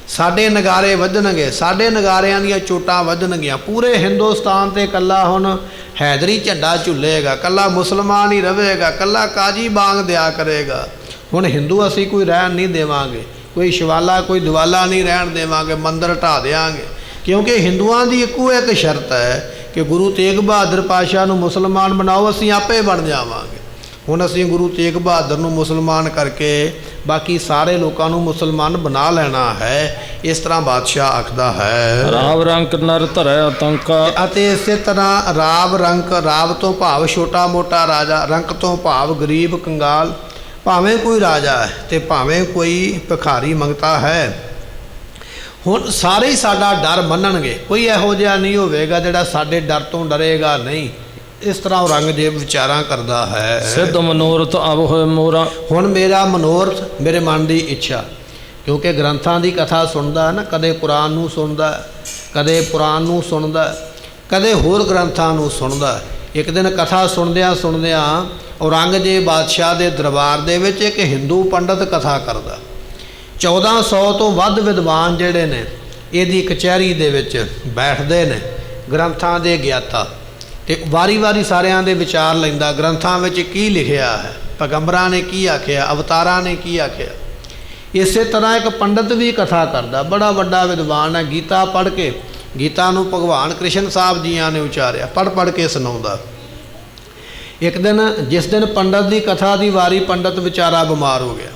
ਸਾਡੇ ਨਗਾਰੇ ਵੱਜਣਗੇ, ਸਾਡੇ ਨਗਾਰਿਆਂ ਦੀਆਂ ਚੋਟਾਂ ਵੱਜਣਗੀਆਂ। ਪੂਰੇ ਹਿੰਦੁਸਤਾਨ ਤੇ ਕੱਲਾ ਹੁਣ ਹੈਦਰੀ ਝੰਡਾ ਝੁੱਲੇਗਾ, ਕੱਲਾ ਮੁਸਲਮਾਨ ਹੀ ਰਹੇਗਾ, ਕੱਲਾ ਕਾਜੀ ਬਾਂਗ ਦਿਆ ਕਰੇਗਾ। ਹੁਣ ਹਿੰਦੂ ਅਸੀਂ ਕੋਈ ਰਹਿਣ ਨਹੀਂ ਦੇਵਾਂਗੇ, ਕੋਈ ਸ਼ਿਵਾਲਾ ਕੋਈ ਦਿਵਾਲਾ ਨਹੀਂ ਰਹਿਣ ਦੇਵਾਂਗੇ, ਮੰਦਰ ਢਾ ਦੇਵਾਂਗੇ। ਕਿਉਂਕਿ ਹਿੰਦੂਆਂ ਦੀ ਇੱਕੋ ਇੱਕ ਸ਼ਰਤ ਹੈ ਕਿ ਗੁਰੂ ਤੇਗ ਬਹਾਦਰ ਪਾਤਸ਼ਾਹ ਨੂੰ ਮੁਸਲਮਾਨ ਬਣਾਓ, ਅਸੀਂ ਆਪੇ ਬਣ ਜਾਵਾਂਗੇ। ਹੁਣ ਅਸੀਂ ਗੁਰੂ ਤੇਗ ਬਹਾਦਰ ਨੂੰ ਮੁਸਲਮਾਨ ਕਰਕੇ ਬਾਕੀ ਸਾਰੇ ਲੋਕਾਂ ਨੂੰ ਮੁਸਲਮਾਨ ਬਣਾ ਲੈਣਾ ਹੈ। ਇਸ ਤਰ੍ਹਾਂ ਬਾਦਸ਼ਾਹ ਆਖਦਾ ਹੈ। ਰਾਵ ਰੰਕ ਨਰ ਧਰੈ ਆਤੰਕਾ। ਅਤੇ ਇਸੇ ਤਰ੍ਹਾਂ ਰਾਵ ਰੰਕ, ਰਾਵ ਤੋਂ ਭਾਵ ਛੋਟਾ ਮੋਟਾ ਰਾਜਾ, ਰੰਕ ਤੋਂ ਭਾਵ ਗਰੀਬ ਕੰਗਾਲ, ਭਾਵੇਂ ਕੋਈ ਰਾਜਾ ਹੈ ਤੇ ਭਾਵੇਂ ਕੋਈ ਭਿਖਾਰੀ ਮੰਗਤਾ ਹੈ, ਹੁਣ ਸਾਰੇ ਹੀ ਸਾਡਾ ਡਰ ਮੰਨਣਗੇ। ਕੋਈ ਇਹੋ ਜਿਹਾ ਨਹੀਂ ਹੋਵੇਗਾ ਜਿਹੜਾ ਸਾਡੇ ਡਰ ਤੋਂ ਡਰੇਗਾ ਨਹੀਂ। ਇਸ ਤਰ੍ਹਾਂ ਔਰੰਗਜ਼ੇਬ ਵਿਚਾਰਾਂ ਕਰਦਾ ਹੈ। ਸਿੱਧ ਮਨੋਰਥ ਅਬ ਹੋਏ ਮੋਰਾ। ਹੁਣ ਮੇਰਾ ਮਨੋਰਥ, ਮੇਰੇ ਮਨ ਦੀ ਇੱਛਾ, ਕਿਉਂਕਿ ਗ੍ਰੰਥਾਂ ਦੀ ਕਥਾ ਸੁਣਦਾ ਹੈ ਨਾ, ਕਦੇ ਕੁਰਾਨ ਨੂੰ ਸੁਣਦਾ, ਕਦੇ ਪੁਰਾਣ ਨੂੰ ਸੁਣਦਾ, ਕਦੇ ਹੋਰ ਗ੍ਰੰਥਾਂ ਨੂੰ ਸੁਣਦਾ। ਇੱਕ ਦਿਨ ਕਥਾ ਸੁਣਦਿਆਂ ਸੁਣਦਿਆਂ ਔਰੰਗਜ਼ੇਬ ਬਾਦਸ਼ਾਹ ਦੇ ਦਰਬਾਰ ਦੇ ਵਿੱਚ ਇੱਕ ਹਿੰਦੂ ਪੰਡਤ ਕਥਾ ਕਰਦਾ। 1400 ਤੋਂ ਵੱਧ ਵਿਦਵਾਨ ਜਿਹੜੇ ਨੇ ਇਹਦੀ ਕਚਹਿਰੀ ਦੇ ਵਿੱਚ ਬੈਠਦੇ ਨੇ, ਗ੍ਰੰਥਾਂ ਦੇ ਗਿਆਤਾ, ਤੇ ਵਾਰੀ-ਵਾਰੀ ਸਾਰਿਆਂ ਦੇ ਵਿਚਾਰ ਲੈਂਦਾ। ਗ੍ਰੰਥਾਂ ਵਿੱਚ ਕੀ ਲਿਖਿਆ ਹੈ, ਪੈਗੰਬਰਾਂ ਨੇ ਕੀ ਆਖਿਆ, ਅਵਤਾਰਾਂ ਨੇ ਕੀ ਆਖਿਆ। ਇਸੇ ਤਰ੍ਹਾਂ ਇੱਕ ਪੰਡਤ ਵੀ ਕਥਾ ਕਰਦਾ, ਬੜਾ ਵੱਡਾ ਵਿਦਵਾਨ ਹੈ, ਗੀਤਾ ਪੜ੍ਹ ਕੇ, ਗੀਤਾ ਨੂੰ ਭਗਵਾਨ ਕ੍ਰਿਸ਼ਨ ਸਾਹਿਬ ਜੀਆਂ ਨੇ ਉਚਾਰਿਆ, ਪੜ੍ਹ ਕੇ ਸੁਣਾਉਂਦਾ। ਇੱਕ ਦਿਨ ਜਿਸ ਦਿਨ ਪੰਡਤ ਦੀ ਕਥਾ ਦੀ ਵਾਰੀ, ਪੰਡਤ ਵਿਚਾਰਾ ਬਿਮਾਰ ਹੋ ਗਿਆ।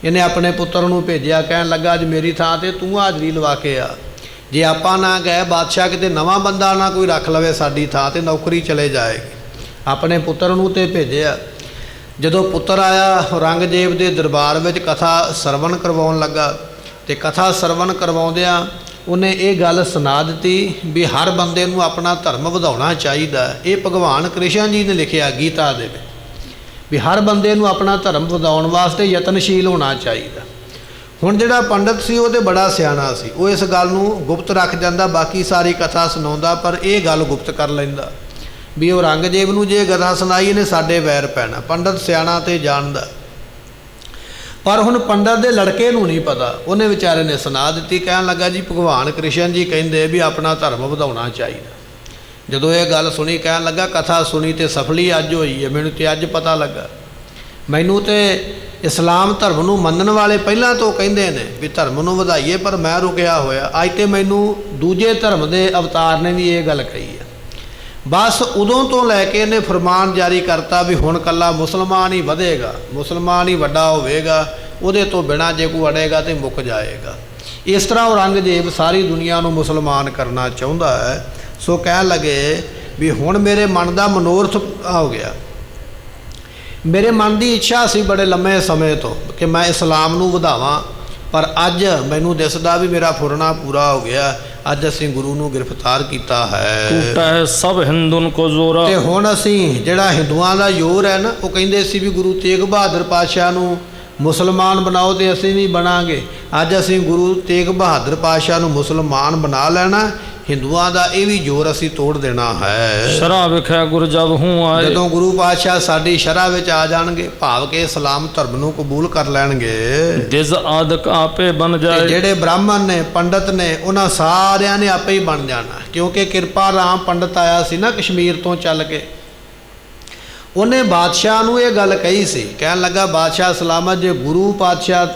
ਇਹਨੇ ਆਪਣੇ ਪੁੱਤਰ ਨੂੰ ਭੇਜਿਆ, ਕਹਿਣ ਲੱਗਾ ਅੱਜ ਮੇਰੀ ਥਾਂ ਤੇ ਤੂੰ ਹਾਜ਼ਰੀ ਲਵਾ ਕੇ ਆ। ਜੇ ਆਪਾਂ ਨਾ ਗਏ, ਬਾਦਸ਼ਾਹ ਕਿਤੇ ਨਵਾਂ ਬੰਦਾ ਨਾ ਕੋਈ ਰੱਖ ਲਵੇ ਸਾਡੀ ਥਾਂ ਤੇ, ਨੌਕਰੀ ਚਲੇ ਜਾਏਗੀ। ਆਪਣੇ ਪੁੱਤਰ ਨੂੰ ਤੇ ਭੇਜਿਆ। ਜਦੋਂ ਪੁੱਤਰ ਆਇਆ, ਔਰੰਗਜ਼ੇਬ ਦੇ ਦਰਬਾਰ ਵਿੱਚ ਕਥਾ ਸਰਵਣ ਕਰਵਾਉਣ ਲੱਗਾ, ਤੇ ਕਥਾ ਸਰਵਣ ਕਰਵਾਉਂਦਿਆਂ ਉਹਨੇ ਇਹ ਗੱਲ ਸੁਣਾ ਦਿੱਤੀ ਵੀ ਹਰ ਬੰਦੇ ਨੂੰ ਆਪਣਾ ਧਰਮ ਵਧਾਉਣਾ ਚਾਹੀਦਾ। ਇਹ ਭਗਵਾਨ ਕ੍ਰਿਸ਼ਨ ਜੀ ਨੇ ਲਿਖਿਆ ਗੀਤਾ ਦੇ ਵਿੱਚ ਵੀ ਹਰ ਬੰਦੇ ਨੂੰ ਆਪਣਾ ਧਰਮ ਵਧਾਉਣ ਵਾਸਤੇ ਯਤਨਸ਼ੀਲ ਹੋਣਾ ਚਾਹੀਦਾ। ਹੁਣ ਜਿਹੜਾ ਪੰਡਤ ਸੀ ਉਹ ਤਾਂ ਬੜਾ ਸਿਆਣਾ ਸੀ, ਉਹ ਇਸ ਗੱਲ ਨੂੰ ਗੁਪਤ ਰੱਖ ਜਾਂਦਾ, ਬਾਕੀ ਸਾਰੀ ਕਥਾ ਸੁਣਾਉਂਦਾ, ਪਰ ਇਹ ਗੱਲ ਗੁਪਤ ਕਰ ਲੈਂਦਾ ਵੀ ਔਰੰਗਜ਼ੇਬ ਨੂੰ ਜੇ ਕਥਾ ਸੁਣਾਈ ਇਹਨੇ ਸਾਡੇ ਵੈਰ ਪੈਣਾ। ਪੰਡਤ ਸਿਆਣਾ ਤੇ ਜਾਣਦਾ, ਪਰ ਹੁਣ ਪੰਡਤ ਦੇ ਲੜਕੇ ਨੂੰ ਨਹੀਂ ਪਤਾ। ਉਹਨੇ ਵਿਚਾਰੇ ਨੇ ਸੁਣਾ ਦਿੱਤੀ, ਕਹਿਣ ਲੱਗਾ ਜੀ ਭਗਵਾਨ ਕ੍ਰਿਸ਼ਨ ਜੀ ਕਹਿੰਦੇ ਵੀ ਆਪਣਾ ਧਰਮ ਵਧਾਉਣਾ ਚਾਹੀਦਾ। ਜਦੋਂ ਇਹ ਗੱਲ ਸੁਣੀ, ਕਹਿਣ ਲੱਗਾ ਕਥਾ ਸੁਣੀ ਤੇ ਸਫਲੀ ਅੱਜ ਹੋਈ ਹੈ, ਮੈਨੂੰ ਤੇ ਅੱਜ ਪਤਾ ਲੱਗਾ। ਮੈਨੂੰ ਤੇ ਇਸਲਾਮ ਧਰਮ ਨੂੰ ਮੰਨਣ ਵਾਲੇ ਪਹਿਲਾਂ ਤੋਂ ਕਹਿੰਦੇ ਨੇ ਵੀ ਧਰਮ ਨੂੰ ਵਧਾਈਏ, ਪਰ ਮੈਂ ਰੁਕਿਆ ਹੋਇਆ। ਅੱਜ ਤੇ ਮੈਨੂੰ ਦੂਜੇ ਧਰਮ ਦੇ ਅਵਤਾਰ ਨੇ ਵੀ ਇਹ ਗੱਲ ਕਹੀ ਹੈ। ਬਸ ਉਦੋਂ ਤੋਂ ਲੈ ਕੇ ਇਹਨੇ ਫਰਮਾਨ ਜਾਰੀ ਕਰਤਾ ਵੀ ਹੁਣ ਕੱਲਾ ਮੁਸਲਮਾਨ ਹੀ ਵਧੇਗਾ, ਮੁਸਲਮਾਨ ਹੀ ਵੱਡਾ ਹੋਵੇਗਾ, ਉਹਦੇ ਤੋਂ ਬਿਨਾਂ ਜੇ ਕੋਈ ਅੜੇਗਾ ਤੇ ਮੁੱਕ ਜਾਏਗਾ। ਇਸ ਤਰ੍ਹਾਂ ਔਰੰਗਜ਼ੇਬ ਸਾਰੀ ਦੁਨੀਆ ਨੂੰ ਮੁਸਲਮਾਨ ਕਰਨਾ ਚਾਹੁੰਦਾ ਹੈ। ਸੋ ਕਹਿਣ ਲੱਗੇ ਵੀ ਹੁਣ ਮੇਰੇ ਮਨ ਦਾ ਮਨੋਰਥ ਹੋ ਗਿਆ। ਮੇਰੇ ਮਨ ਦੀ ਇੱਛਾ ਸੀ ਬੜੇ ਲੰਮੇ ਸਮੇਂ ਤੋਂ ਕਿ ਮੈਂ ਇਸਲਾਮ ਨੂੰ ਵਧਾਵਾਂ, ਪਰ ਅੱਜ ਮੈਨੂੰ ਦਿਸਦਾ ਵੀ ਮੇਰਾ ਫੁਰਨਾ ਪੂਰਾ ਹੋ ਗਿਆ। ਅੱਜ ਅਸੀਂ ਗੁਰੂ ਨੂੰ ਗ੍ਰਿਫਤਾਰ ਕੀਤਾ ਹੈ। ਟੂਟਾ ਹੈ ਸਭ ਹਿੰਦੂਨ ਕੋ ਜ਼ੋਰਾ। ਤੇ ਹੁਣ ਅਸੀਂ ਜਿਹੜਾ ਹਿੰਦੂਆਂ ਦਾ ਜ਼ੋਰ ਹੈ ਨਾ, ਉਹ ਕਹਿੰਦੇ ਸੀ ਵੀ ਗੁਰੂ ਤੇਗ ਬਹਾਦਰ ਪਾਤਸ਼ਾਹ ਨੂੰ ਮੁਸਲਮਾਨ ਬਣਾਓ, ਤੇ ਅਸੀਂ ਵੀ ਬਣਾਂਗੇ। ਅੱਜ ਅਸੀਂ ਗੁਰੂ ਤੇਗ ਬਹਾਦਰ ਪਾਤਸ਼ਾਹ ਨੂੰ ਮੁਸਲਮਾਨ ਬਣਾ ਲੈਣਾ। ਹਿੰਦੂਆਂ ਦਾ ਇਹ ਵੀ ਜ਼ੋਰ ਅਸੀਂ ਤੋੜ ਦੇਣਾ ਹੈ। ਸ਼ਰ੍ਹਾ ਵਿਖੇ ਗੁਰ ਜਬ ਹੂੰ ਆਏ। ਜਦੋਂ ਗੁਰੂ ਪਾਤਸ਼ਾਹ ਸਾਡੀ ਸ਼ਰ੍ਹਾ ਵਿੱਚ ਆ ਜਾਣਗੇ, ਭਾਵ ਕਿ ਇਸਲਾਮ ਧਰਮ ਨੂੰ ਕਬੂਲ ਕਰ ਲੈਣਗੇ, ਦਿਸ ਆਦਿਕ ਆਪੇ ਬਣ ਜਾਏ। ਜਿਹੜੇ ਬ੍ਰਾਹਮਣ ਨੇ, ਪੰਡਤ ਨੇ, ਉਹਨਾਂ ਸਾਰਿਆਂ ਨੇ ਆਪੇ ਹੀ ਬਣ ਜਾਣਾ। ਕਿਉਂਕਿ ਕਿਰਪਾ ਰਾਮ ਪੰਡਤ ਆਇਆ ਸੀ ਨਾ ਕਸ਼ਮੀਰ ਤੋਂ ਚੱਲ ਕੇ, ਉਹਨੇ ਬਾਦਸ਼ਾਹ ਨੂੰ ਇਹ ਗੱਲ ਕਹੀ ਸੀ। ਕਹਿਣ ਲੱਗਾ ਬਾਦਸ਼ਾਹ ਸਲਾਮਤ, ਜੇ ਗੁਰੂ ਪਾਤਸ਼ਾਹ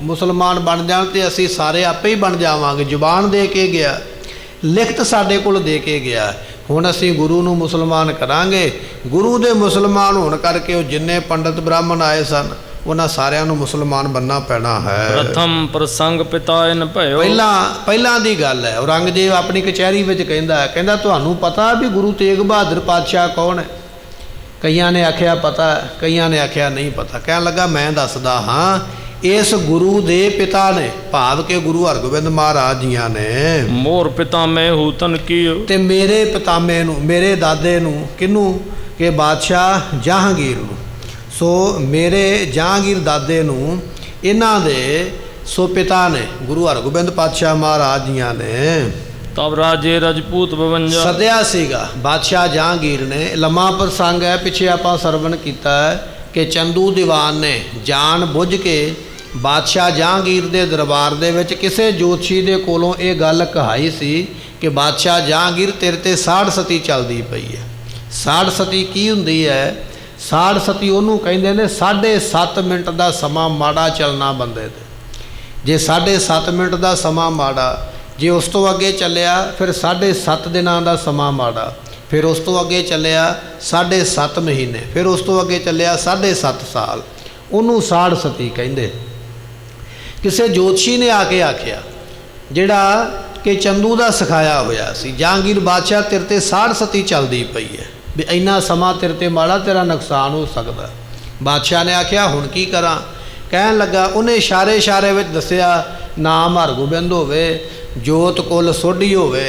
ਮੁਸਲਮਾਨ ਬਣ ਜਾਣ ਤੇ ਅਸੀਂ ਸਾਰੇ ਆਪੇ ਹੀ ਬਣ ਜਾਵਾਂਗੇ। ਜ਼ੁਬਾਨ ਦੇ ਕੇ ਗਿਆ, ਲਿਖਤ ਸਾਡੇ ਕੋਲ ਦੇ ਕੇ ਗਿਆ। ਹੁਣ ਅਸੀਂ ਗੁਰੂ ਨੂੰ ਮੁਸਲਮਾਨ ਕਰਾਂਗੇ। ਗੁਰੂ ਦੇ ਮੁਸਲਮਾਨ ਹੋਣ ਕਰਕੇ ਉਹ ਜਿੰਨੇ ਪੰਡਤ ਬ੍ਰਾਹਮਣ ਆਏ ਸਨ, ਉਹਨਾਂ ਸਾਰਿਆਂ ਨੂੰ ਮੁਸਲਮਾਨ ਬਣਨਾ ਪੈਣਾ ਹੈ। ਪ੍ਰਥਮ ਪ੍ਰਸੰਗ ਪਿਤਾ ਇਨ ਭਇਓ। ਪਹਿਲਾਂ ਦੀ ਗੱਲ ਹੈ। ਔਰੰਗਜ਼ੇਬ ਆਪਣੀ ਕਚਹਿਰੀ ਵਿੱਚ ਕਹਿੰਦਾ ਤੁਹਾਨੂੰ ਪਤਾ ਵੀ ਗੁਰੂ ਤੇਗ ਬਹਾਦਰ ਪਾਤਸ਼ਾਹ ਕੌਣ ਹੈ? ਕਈਆਂ ਨੇ ਆਖਿਆ ਪਤਾ, ਕਈਆਂ ਨੇ ਆਖਿਆ ਨਹੀਂ ਪਤਾ। ਕਹਿਣ ਲੱਗਾ ਮੈਂ ਦੱਸਦਾ ਹਾਂ, ਇਸ ਗੁਰੂ ਦੇ ਪਿਤਾ ਨੇ, ਭਾਵ ਕਿ ਗੁਰੂ ਹਰਗੋਬਿੰਦ ਮਹਾਰਾਜ ਜੀਆਂ ਨੇ, ਮੋਰ ਪਿਤਾ ਮੈਂ ਹੂਤਨ ਕੀ, ਤੇ ਮੇਰੇ ਪਿਤਾਮੇ ਨੂੰ, ਮੇਰੇ ਦਾਦੇ ਨੂੰ, ਕਿਹਨੂੰ? ਕਿ ਬਾਦਸ਼ਾਹ ਜਹਾਂਗੀਰ ਨੂੰ। ਸੋ ਮੇਰੇ ਜਹਾਂਗੀਰ ਦਾਦੇ ਨੂੰ ਇਹਨਾਂ ਦੇ ਸੋ ਪਿਤਾ ਨੇ ਗੁਰੂ ਹਰਗੋਬਿੰਦ ਪਾਤਸ਼ਾਹ ਮਹਾਰਾਜ ਜੀਆਂ ਨੇ ਤਬ ਰਾਜੇ ਰਜਪੂਤ 52 ਸੱਦਿਆ ਸੀਗਾ। ਬਾਦਸ਼ਾਹ ਜਹਾਂਗੀਰ ਨੇ, ਲੰਮਾ ਪ੍ਰਸੰਗ ਹੈ, ਪਿੱਛੇ ਆਪਾਂ ਸਰਵਣ ਕੀਤਾ ਹੈ ਕਿ ਚੰਦੂ ਦੀਵਾਨ ਨੇ ਜਾਣ ਬੁੱਝ ਕੇ ਬਾਦਸ਼ਾਹ ਜਹਾਂਗੀਰ ਦੇ ਦਰਬਾਰ ਦੇ ਵਿੱਚ ਕਿਸੇ ਜੋਤਸ਼ੀ ਦੇ ਕੋਲੋਂ ਇਹ ਗੱਲ ਕਹਾਈ ਸੀ ਕਿ ਬਾਦਸ਼ਾਹ ਜਹਾਂਗੀਰ ਤੇਰੇ ਤੇ ਸਾੜ ਸਤੀ ਚੱਲਦੀ ਪਈ ਹੈ। ਸਾੜ ਸਤੀ ਕੀ ਹੁੰਦੀ ਹੈ? ਸਾੜ ਸਤੀ ਉਹਨੂੰ ਕਹਿੰਦੇ ਨੇ 7.5 ਮਿੰਟ ਦਾ ਸਮਾਂ ਮਾੜਾ ਚੱਲਣਾ ਬੰਦੇ ਤੇ। ਜੇ 7.5 ਮਿੰਟ ਦਾ ਸਮਾਂ ਮਾੜਾ, ਜੇ ਉਸ ਤੋਂ ਅੱਗੇ ਚੱਲਿਆ ਫਿਰ 7.5 ਦਿਨਾਂ ਦਾ ਸਮਾਂ ਮਾੜਾ, ਫਿਰ ਉਸ ਤੋਂ ਅੱਗੇ ਚੱਲਿਆ 7.5 ਮਹੀਨੇ, ਫਿਰ ਉਸ ਤੋਂ ਅੱਗੇ ਚੱਲਿਆ 7.5 ਸਾਲ, ਉਹਨੂੰ ਸਾੜ ਸਤੀ ਕਹਿੰਦੇ। ਕਿਸੇ ਜੋਤਸ਼ੀ ਨੇ ਆ ਕੇ ਆਖਿਆ, ਜਿਹੜਾ ਕਿ ਚੰਦੂ ਦਾ ਸਿਖਾਇਆ ਹੋਇਆ ਸੀ, ਜਹਾਂਗੀਰ ਬਾਦਸ਼ਾਹ ਤੇਰੇ ਤੇ ਸਾੜ ਸਤੀ ਚੱਲਦੀ ਪਈ ਹੈ, ਵੀ ਇੰਨਾ ਸਮਾਂ ਤੇਰੇ ਤੇ ਮਾੜਾ, ਤੇਰਾ ਨੁਕਸਾਨ ਹੋ ਸਕਦਾ। ਬਾਦਸ਼ਾਹ ਨੇ ਆਖਿਆ ਹੁਣ ਕੀ ਕਰਾਂ? ਕਹਿਣ ਲੱਗਾ, ਉਹਨੇ ਇਸ਼ਾਰੇ ਵਿੱਚ ਦੱਸਿਆ, ਨਾਮ ਹਰਗੋਬਿੰਦ ਹੋਵੇ, ਜੋਤ ਕੁਲ ਸੋਢੀ ਹੋਵੇ,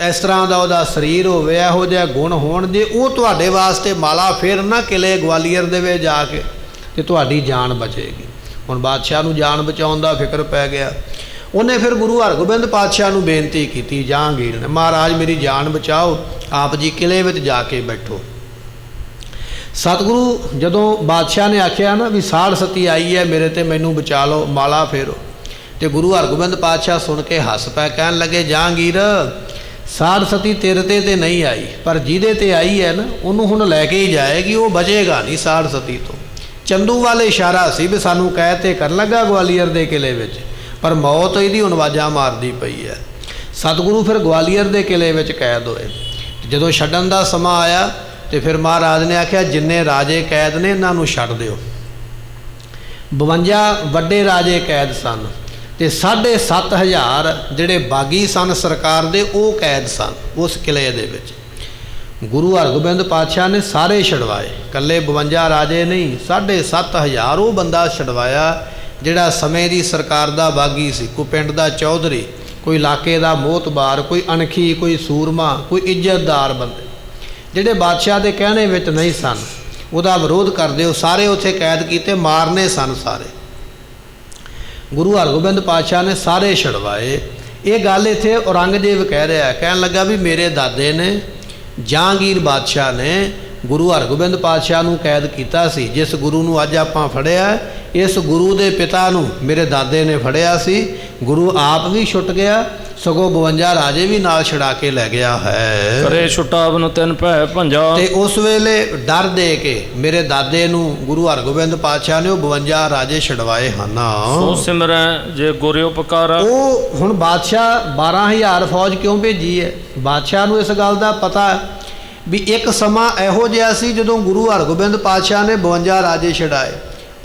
ਇਸ ਤਰ੍ਹਾਂ ਦਾ ਉਹਦਾ ਸਰੀਰ ਹੋਵੇ, ਇਹੋ ਜਿਹਾ ਗੁਣ ਹੋਣ, ਜੇ ਉਹ ਤੁਹਾਡੇ ਵਾਸਤੇ ਮਾਲਾ ਫੇਰ ਨਾ ਕਿਲੇ ਗਵਾਲੀਅਰ ਦੇ ਵਿੱਚ ਜਾ ਕੇ, ਤੇ ਤੁਹਾਡੀ ਜਾਨ ਬਚੇਗੀ। ਹੁਣ ਬਾਦਸ਼ਾਹ ਨੂੰ ਜਾਨ ਬਚਾਉਣ ਦਾ ਫਿਕਰ ਪੈ ਗਿਆ। ਉਹਨੇ ਫਿਰ ਗੁਰੂ ਹਰਗੋਬਿੰਦ ਪਾਤਸ਼ਾਹ ਨੂੰ ਬੇਨਤੀ ਕੀਤੀ, ਜਹਾਂਗੀਰ ਨੇ, ਮਹਾਰਾਜ ਮੇਰੀ ਜਾਨ ਬਚਾਓ, ਆਪ ਜੀ ਕਿਲੇ ਵਿੱਚ ਜਾ ਕੇ ਬੈਠੋ। ਸਤਿਗੁਰੂ ਜਦੋਂ ਬਾਦਸ਼ਾਹ ਨੇ ਆਖਿਆ ਨਾ ਵੀ ਸਾੜ ਸਤੀ ਆਈ ਹੈ ਮੇਰੇ ਤੇ, ਮੈਨੂੰ ਬਚਾ ਲਓ, ਮਾਲਾ ਫੇਰੋ, ਤੇ ਗੁਰੂ ਹਰਗੋਬਿੰਦ ਪਾਤਸ਼ਾਹ ਸੁਣ ਕੇ ਹੱਸ ਪਏ। ਕਹਿਣ ਲੱਗੇ, ਜਹਾਂਗੀਰ ਸਾੜ ਸਤੀ ਤੇਰੇ ਤੇ ਨਹੀਂ ਆਈ, ਪਰ ਜਿਹਦੇ ਤੇ ਆਈ ਹੈ ਨਾ ਉਹਨੂੰ ਹੁਣ ਲੈ ਕੇ ਹੀ ਜਾਏਗੀ, ਉਹ ਬਚੇਗਾ ਨਹੀਂ ਸਾੜ ਸਤੀ ਤੋਂ। ਚੰਦੂ ਵਾਲੇ ਇਸ਼ਾਰਾ ਸੀ ਵੀ ਸਾਨੂੰ ਕਹਿ ਤੇ ਕਰਨ ਲੱਗਾ ਗਵਾਲੀਅਰ ਦੇ ਕਿਲੇ ਵਿੱਚ, ਪਰ ਮੌਤ ਇਹਦੀ ਹੁਣ ਆਵਾਜ਼ਾਂ ਮਾਰਦੀ ਪਈ ਹੈ। ਸਤਿਗੁਰੂ ਫਿਰ ਗਵਾਲੀਅਰ ਦੇ ਕਿਲੇ ਵਿੱਚ ਕੈਦ ਹੋਏ। ਜਦੋਂ ਛੱਡਣ ਦਾ ਸਮਾਂ ਆਇਆ ਤੇ ਫਿਰ ਮਹਾਰਾਜ ਨੇ ਆਖਿਆ ਜਿੰਨੇ ਰਾਜੇ ਕੈਦ ਨੇ ਇਹਨਾਂ ਨੂੰ ਛੱਡ ਦਿਓ। 52 ਵੱਡੇ ਰਾਜੇ ਕੈਦ ਸਨ ਤੇ 7,500 ਜਿਹੜੇ ਬਾਗੀ ਸਨ ਸਰਕਾਰ ਦੇ, ਉਹ ਕੈਦ ਸਨ ਉਸ ਕਿਲੇ ਦੇ ਵਿੱਚ। ਗੁਰੂ ਹਰਗੋਬਿੰਦ ਪਾਤਸ਼ਾਹ ਨੇ ਸਾਰੇ ਛਡਵਾਏ, ਇਕੱਲੇ 52 ਰਾਜੇ ਨਹੀਂ, 7,500 ਉਹ ਬੰਦਾ ਛਡਵਾਇਆ ਜਿਹੜਾ ਸਮੇਂ ਦੀ ਸਰਕਾਰ ਦਾ ਬਾਗੀ ਸੀ। ਕੋਈ ਪਿੰਡ ਦਾ ਚੌਧਰੀ, ਕੋਈ ਇਲਾਕੇ ਦਾ ਮੋਹਤਬਾਰ, ਕੋਈ ਅਣਖੀ, ਕੋਈ ਸੂਰਮਾ, ਕੋਈ ਇੱਜ਼ਤਦਾਰ ਬੰਦੇ ਜਿਹੜੇ ਬਾਦਸ਼ਾਹ ਦੇ ਕਹਿਣੇ ਵਿੱਚ ਨਹੀਂ ਸਨ, ਉਹਦਾ ਵਿਰੋਧ ਕਰਦੇ, ਉਹ ਸਾਰੇ ਉੱਥੇ ਕੈਦ ਕੀਤੇ, ਮਾਰਨੇ ਸਨ ਸਾਰੇ। ਗੁਰੂ ਹਰਗੋਬਿੰਦ ਪਾਤਸ਼ਾਹ ਨੇ ਸਾਰੇ ਛਡਵਾਏ। ਇਹ ਗੱਲ ਇੱਥੇ ਔਰੰਗਜ਼ੇਬ ਕਹਿ ਰਿਹਾ, ਕਹਿਣ ਲੱਗਾ ਵੀ ਮੇਰੇ ਦਾਦੇ ਨੇ, ਜਹਾਂਗੀਰ ਬਾਦਸ਼ਾਹ ਨੇ ਗੁਰੂ ਹਰਗੋਬਿੰਦ ਪਾਤਸ਼ਾਹ ਨੂੰ ਕੈਦ ਕੀਤਾ ਸੀ। ਜਿਸ ਗੁਰੂ ਨੂੰ ਅੱਜ ਆਪਾਂ ਫੜਿਆ, ਇਸ ਗੁਰੂ ਦੇ ਪਿਤਾ ਨੂੰ ਮੇਰੇ ਦਾਦੇ ਨੇ ਫੜਿਆ ਸੀ। ਗੁਰੂ ਆਪ ਵੀ ਛੁੱਟ ਗਿਆ, ਸਗੋਂ 52 ਰਾਜੇ ਵੀ ਨਾਲ ਛੁਡਾ ਕੇ ਲੈ ਗਿਆ ਹੈ। ਕਰੇ ਛੁਟਾਵਨ ਤਿੰਨ ਭੈ ਭੰਜਾ। ਤੇ ਉਸ ਵੇਲੇ ਡਰ ਦੇ ਕੇ ਮੇਰੇ ਦਾਦੇ ਨੂੰ ਗੁਰੂ ਹਰਗੋਬਿੰਦ ਪਾਤਸ਼ਾਹ ਨੇ ਉਹ 52 ਰਾਜੇ ਛਡਵਾਏ ਹਨ। ਸੋ ਸਿਮਰੈ ਜੇ ਗੁਰ ਉਪਕਾਰਾ। ਉਹ ਹੁਣ ਬਾਦਸ਼ਾਹ 12,000 ਫੌਜ ਕਿਉਂ ਭੇਜੀ ਹੈ? ਬਾਦਸ਼ਾਹ ਨੂੰ ਇਸ ਗੱਲ ਦਾ ਪਤਾ ਵੀ ਇੱਕ ਸਮਾਂ ਇਹੋ ਜਿਹਾ ਸੀ ਜਦੋਂ ਗੁਰੂ ਹਰਗੋਬਿੰਦ ਪਾਤਸ਼ਾਹ ਨੇ 52 ਰਾਜੇ ਛਡਾਏ।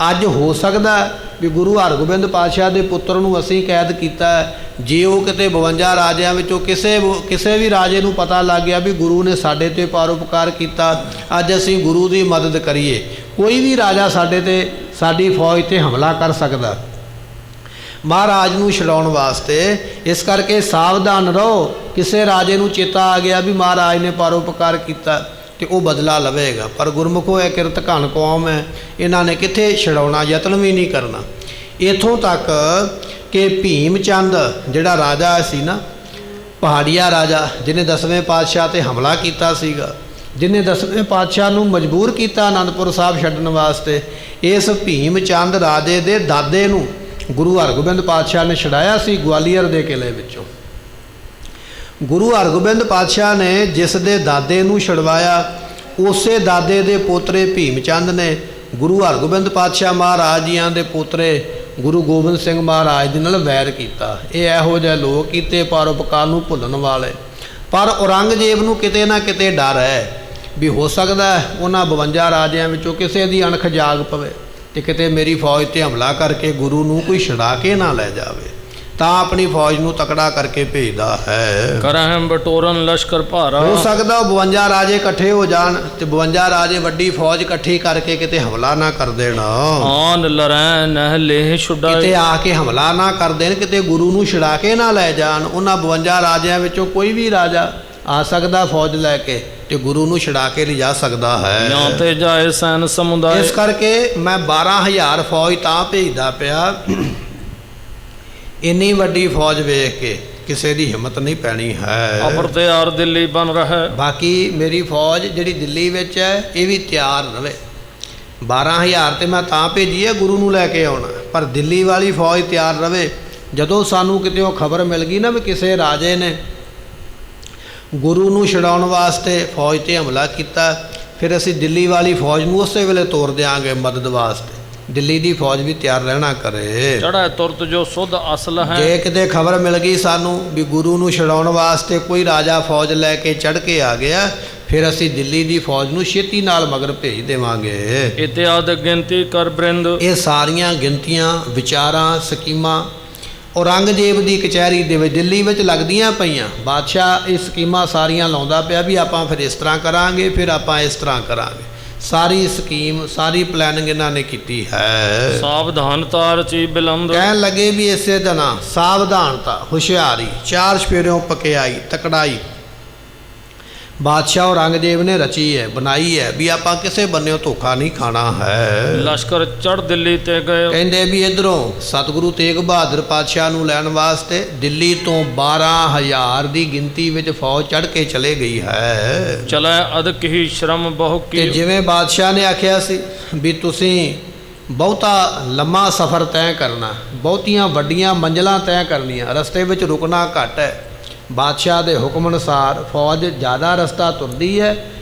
ਅੱਜ ਹੋ ਸਕਦਾ ਵੀ ਗੁਰੂ ਹਰਗੋਬਿੰਦ ਪਾਤਸ਼ਾਹ ਦੇ ਪੁੱਤਰ ਨੂੰ ਅਸੀਂ ਕੈਦ ਕੀਤਾ, ਜੇ ਉਹ ਕਿਤੇ 52 ਰਾਜਿਆਂ ਵਿੱਚੋਂ ਕਿਸੇ ਵੀ ਰਾਜੇ ਨੂੰ ਪਤਾ ਲੱਗ ਗਿਆ ਵੀ ਗੁਰੂ ਨੇ ਸਾਡੇ 'ਤੇ ਪਰਉਪਕਾਰ ਕੀਤਾ, ਅੱਜ ਅਸੀਂ ਗੁਰੂ ਦੀ ਮਦਦ ਕਰੀਏ, ਕੋਈ ਵੀ ਰਾਜਾ ਸਾਡੇ 'ਤੇ, ਸਾਡੀ ਫੌਜ 'ਤੇ ਹਮਲਾ ਕਰ ਸਕਦਾ ਮਹਾਰਾਜ ਨੂੰ ਛਡਾਉਣ ਵਾਸਤੇ। ਇਸ ਕਰਕੇ ਸਾਵਧਾਨ ਰਹੋ। ਕਿਸੇ ਰਾਜੇ ਨੂੰ ਚੇਤਾ ਆ ਗਿਆ ਵੀ ਮਹਾਰਾਜ ਨੇ ਪਰਉਪਕਾਰ ਕੀਤਾ ਤੇ ਉਹ ਬਦਲਾ ਲਵੇਗਾ, ਪਰ ਗੁਰਮੁਖੋ ਇਹ ਕਿਰਤ ਘਣ ਕੌਮ ਹੈ, ਇਹਨਾਂ ਨੇ ਕਿੱਥੇ ਛਡਾਉਣਾ, ਯਤਨ ਵੀ ਨਹੀਂ ਕਰਨਾ। ਇੱਥੋਂ ਤੱਕ ਕਿ ਭੀਮ ਚੰਦ ਜਿਹੜਾ ਰਾਜਾ ਸੀ ਨਾ, ਪਹਾੜੀਆ ਰਾਜਾ, ਜਿਹਨੇ 10ਵੇਂ ਪਾਤਸ਼ਾਹ 'ਤੇ ਹਮਲਾ ਕੀਤਾ ਸੀਗਾ, ਜਿਹਨੇ 10ਵੇਂ ਪਾਤਸ਼ਾਹ ਨੂੰ ਮਜਬੂਰ ਕੀਤਾ ਅਨੰਦਪੁਰ ਸਾਹਿਬ ਛੱਡਣ ਵਾਸਤੇ, ਇਸ ਭੀਮ ਚੰਦ ਰਾਜੇ ਦੇ ਦਾਦੇ ਨੂੰ ਗੁਰੂ ਹਰਗੋਬਿੰਦ ਪਾਤਸ਼ਾਹ ਨੇ ਛਡਾਇਆ ਸੀ ਗਵਾਲੀਅਰ ਦੇ ਕਿਲੇ ਵਿੱਚੋਂ। ਗੁਰੂ ਹਰਗੋਬਿੰਦ ਪਾਤਸ਼ਾਹ ਨੇ ਜਿਸ ਦੇ ਦਾਦੇ ਨੂੰ ਛਡਵਾਇਆ, ਉਸੇ ਦਾਦੇ ਦੇ ਪੋਤਰੇ ਭੀਮ ਚੰਦ ਨੇ ਗੁਰੂ ਹਰਗੋਬਿੰਦ ਪਾਤਸ਼ਾਹ ਮਹਾਰਾਜ ਜੀਆਂ ਦੇ ਪੋਤਰੇ ਗੁਰੂ ਗੋਬਿੰਦ ਸਿੰਘ ਮਹਾਰਾਜ ਦੇ ਨਾਲ ਵੈਰ ਕੀਤਾ। ਇਹ ਇਹੋ ਜਿਹੇ ਲੋਕ ਕੀਤੇ ਪਰਉਪਕਾਰ ਨੂੰ ਭੁੱਲਣ ਵਾਲੇ। ਪਰ ਔਰੰਗਜ਼ੇਬ ਨੂੰ ਕਿਤੇ ਨਾ ਕਿਤੇ ਡਰ ਹੈ ਵੀ ਹੋ ਸਕਦਾ ਉਹਨਾਂ 52 ਰਾਜਿਆਂ ਵਿੱਚੋਂ ਕਿਸੇ ਦੀ ਅਣਖ ਜਾਗ ਪਵੇ ਤੇ ਕਿਤੇ ਮੇਰੀ ਫੌਜ 'ਤੇ ਹਮਲਾ ਕਰਕੇ ਗੁਰੂ ਨੂੰ ਕੋਈ ਛਡਾ ਕੇ ਨਾ ਲੈ ਜਾਵੇ, ਤਾਂ ਆਪਣੀ ਫੌਜ ਨੂੰ ਤਕੜਾ ਕਰਕੇ ਭੇਜਦਾ ਹੈ। ਕਰਹਿ ਬਟੋਰਨ ਲਸ਼ਕਰ ਭਾਰਾ। ਹੋ ਸਕਦਾ ਉਹ 52 ਰਾਜੇ ਇਕੱਠੇ ਹੋ ਜਾਣ ਤੇ 52 ਰਾਜੇ ਵੱਡੀ ਫੌਜ ਇਕੱਠੀ ਕਰਕੇ ਕਿਤੇ ਹਮਲਾ ਨਾ ਕਰ ਦੇਣ, ਆਨ ਲਰੈ ਨਹਿ ਲੇਹ ਛੁਡਾਏ। ਕਿਤੇ ਆ ਕੇ ਹਮਲਾ ਨਾ ਕਰ ਦੇਣ, ਕਿਤੇ ਗੁਰੂ ਨੂੰ ਛਡਾ ਕੇ ਨਾ ਲੈ ਜਾਣ। ਉਹਨਾਂ 52 ਰਾਜਿਆਂ ਵਿੱਚੋਂ ਕੋਈ ਵੀ ਰਾਜਾ ਆ ਸਕਦਾ ਫੌਜ ਲੈ ਕੇ ਤੇ ਗੁਰੂ ਨੂੰ ਛਡਾ ਕੇ ਲਿਜਾ ਸਕਦਾ ਹੈ। ਜਾਂ ਤੇ ਜਾਏ ਸੈਨ ਸਮੁਦਾਇ। ਇਸ ਕਰਕੇ ਮੈਂ 12,000 ਫੌਜ ਤਾਂ ਭੇਜਦਾ ਪਿਆ, ਇੰਨੀ ਵੱਡੀ ਫੌਜ ਵੇਖ ਕੇ ਕਿਸੇ ਦੀ ਹਿੰਮਤ ਨਹੀਂ ਪੈਣੀ ਹੈ। ਅਪਰ ਤਿਆਰ ਦਿੱਲੀ ਬਨ ਰਹਿ। ਬਾਕੀ ਮੇਰੀ ਫੌਜ ਜਿਹੜੀ ਦਿੱਲੀ ਵਿੱਚ ਹੈ ਇਹ ਵੀ ਤਿਆਰ ਰਵੇ। 12,000 ਤੇ ਮੈਂ ਤਾਂ ਭੇਜੀ ਹੈ ਗੁਰੂ ਨੂੰ ਲੈ ਕੇ ਆਉਣਾ, ਪਰ ਦਿੱਲੀ ਵਾਲੀ ਫੌਜ ਤਿਆਰ ਰਵੇ। ਜਦੋਂ ਸਾਨੂੰ ਕਿਤੇ ਖਬਰ ਮਿਲ ਗਈ ਨਾ ਵੀ ਕਿਸੇ ਰਾਜੇ ਨੇ ਗੁਰੂ ਨੂੰ ਛਡਾਉਣ ਵਾਸਤੇ ਫੌਜ 'ਤੇ ਹਮਲਾ ਕੀਤਾ, ਫਿਰ ਅਸੀਂ ਦਿੱਲੀ ਵਾਲੀ ਫੌਜ ਨੂੰ ਉਸੇ ਵੇਲੇ ਤੋਰ ਦਿਆਂਗੇ ਮਦਦ ਵਾਸਤੇ। ਦਿੱਲੀ ਦੀ ਫੌਜ ਵੀ ਤਿਆਰ ਰਹਿਣਾ ਕਰੇ। ਚੜ੍ਹੈ ਤੁਰਤ ਜੋ ਸੁਧ ਅਸਲ ਹੈ। ਜੇ ਕਿਤੇ ਖਬਰ ਮਿਲ ਗਈ ਸਾਨੂੰ ਵੀ ਗੁਰੂ ਨੂੰ ਛਡਾਉਣ ਵਾਸਤੇ ਕੋਈ ਰਾਜਾ ਫੌਜ ਲੈ ਕੇ ਚੜ੍ਹ ਕੇ ਆ ਗਿਆ, ਫਿਰ ਅਸੀਂ ਦਿੱਲੀ ਦੀ ਫੌਜ ਨੂੰ ਛੇਤੀ ਨਾਲ ਮਗਰ ਭੇਜ ਦੇਵਾਂਗੇ। ਇਤਿਆਦ ਗਿਣਤੀ ਕਰ ਬ੍ਰਿੰਦ। ਇਹ ਸਾਰੀਆਂ ਗਿਣਤੀਆਂ, ਵਿਚਾਰਾਂ, ਸਕੀਮਾਂ ਔਰੰਗਜ਼ੇਬ ਦੀ ਕਚਹਿਰੀ ਦੇ ਵਿੱਚ ਦਿੱਲੀ ਵਿੱਚ ਲੱਗਦੀਆਂ ਪਈਆਂ। ਬਾਦਸ਼ਾਹ ਇਹ ਸਕੀਮਾਂ ਸਾਰੀਆਂ ਲਾਉਂਦਾ ਪਿਆ ਵੀ ਆਪਾਂ ਫਿਰ ਇਸ ਤਰ੍ਹਾਂ ਕਰਾਂਗੇ, ਫਿਰ ਆਪਾਂ ਇਸ ਤਰ੍ਹਾਂ ਕਰਾਂਗੇ। ਸਾਰੀ ਸਕੀਮ, ਸਾਰੀ ਪਲੈਨਿੰਗ ਇਹਨਾਂ ਨੇ ਕੀਤੀ ਹੈ। ਸਾਵਧਾਨਤਾ ਰਚੀ ਬਿਲੰਦ। ਕਹਿਣ ਲੱਗੇ ਵੀ ਇਸੇ ਤਰ੍ਹਾਂ ਸਾਵਧਾਨਤਾ, ਹੁਸ਼ਿਆਰੀ, 4 ਚੁਫੇਰਿਓਂ ਪਕਿਆਈ, ਤਕੜਾਈ ਬਾਦਸ਼ਾਹ ਔਰੰਗਜ਼ੇਬ ਨੇ ਰਚੀ ਹੈ, ਬਣਾਈ ਹੈ ਵੀ ਆਪਾਂ ਕਿਸੇ ਬੰਨਿਓ ਧੋਖਾ ਨਹੀਂ ਖਾਣਾ ਹੈ। ਲਸ਼ਕਰ ਚੜ੍ਹ ਦਿੱਲੀ ਤੇ ਗਏ। ਕਹਿੰਦੇ ਵੀ ਇੱਧਰੋਂ ਸਤਿਗੁਰੂ ਤੇਗ ਬਹਾਦਰ ਪਾਤਸ਼ਾਹ ਨੂੰ ਲੈਣ ਵਾਸਤੇ ਦਿੱਲੀ ਤੋਂ 12,000 ਦੀ ਗਿਣਤੀ ਵਿੱਚ ਫੌਜ ਚੜ੍ਹ ਕੇ ਚਲੇ ਗਈ ਹੈ। ਚਲੈ ਅਦਕ ਹੀ ਸ਼ਰਮ ਬਹੁ ਕੀ। ਤੇ ਜਿਵੇਂ ਬਾਦਸ਼ਾਹ ਨੇ ਆਖਿਆ ਸੀ ਵੀ ਤੁਸੀਂ ਬਹੁਤਾ ਲੰਮਾ ਸਫ਼ਰ ਤੈਅ ਕਰਨਾ, ਬਹੁਤੀਆਂ ਵੱਡੀਆਂ ਮੰਜ਼ਲਾਂ ਤੈਅ ਕਰਨੀਆਂ, ਰਸਤੇ ਵਿੱਚ ਰੁਕਣਾ ਘੱਟ ਹੈ। ਬਾਦਸ਼ਾਹ ਦੇ ਹੁਕਮ ਅਨੁਸਾਰ ਫੌਜ ਜ਼ਿਆਦਾ ਰਸਤਾ ਤੁਰਦੀ ਹੈ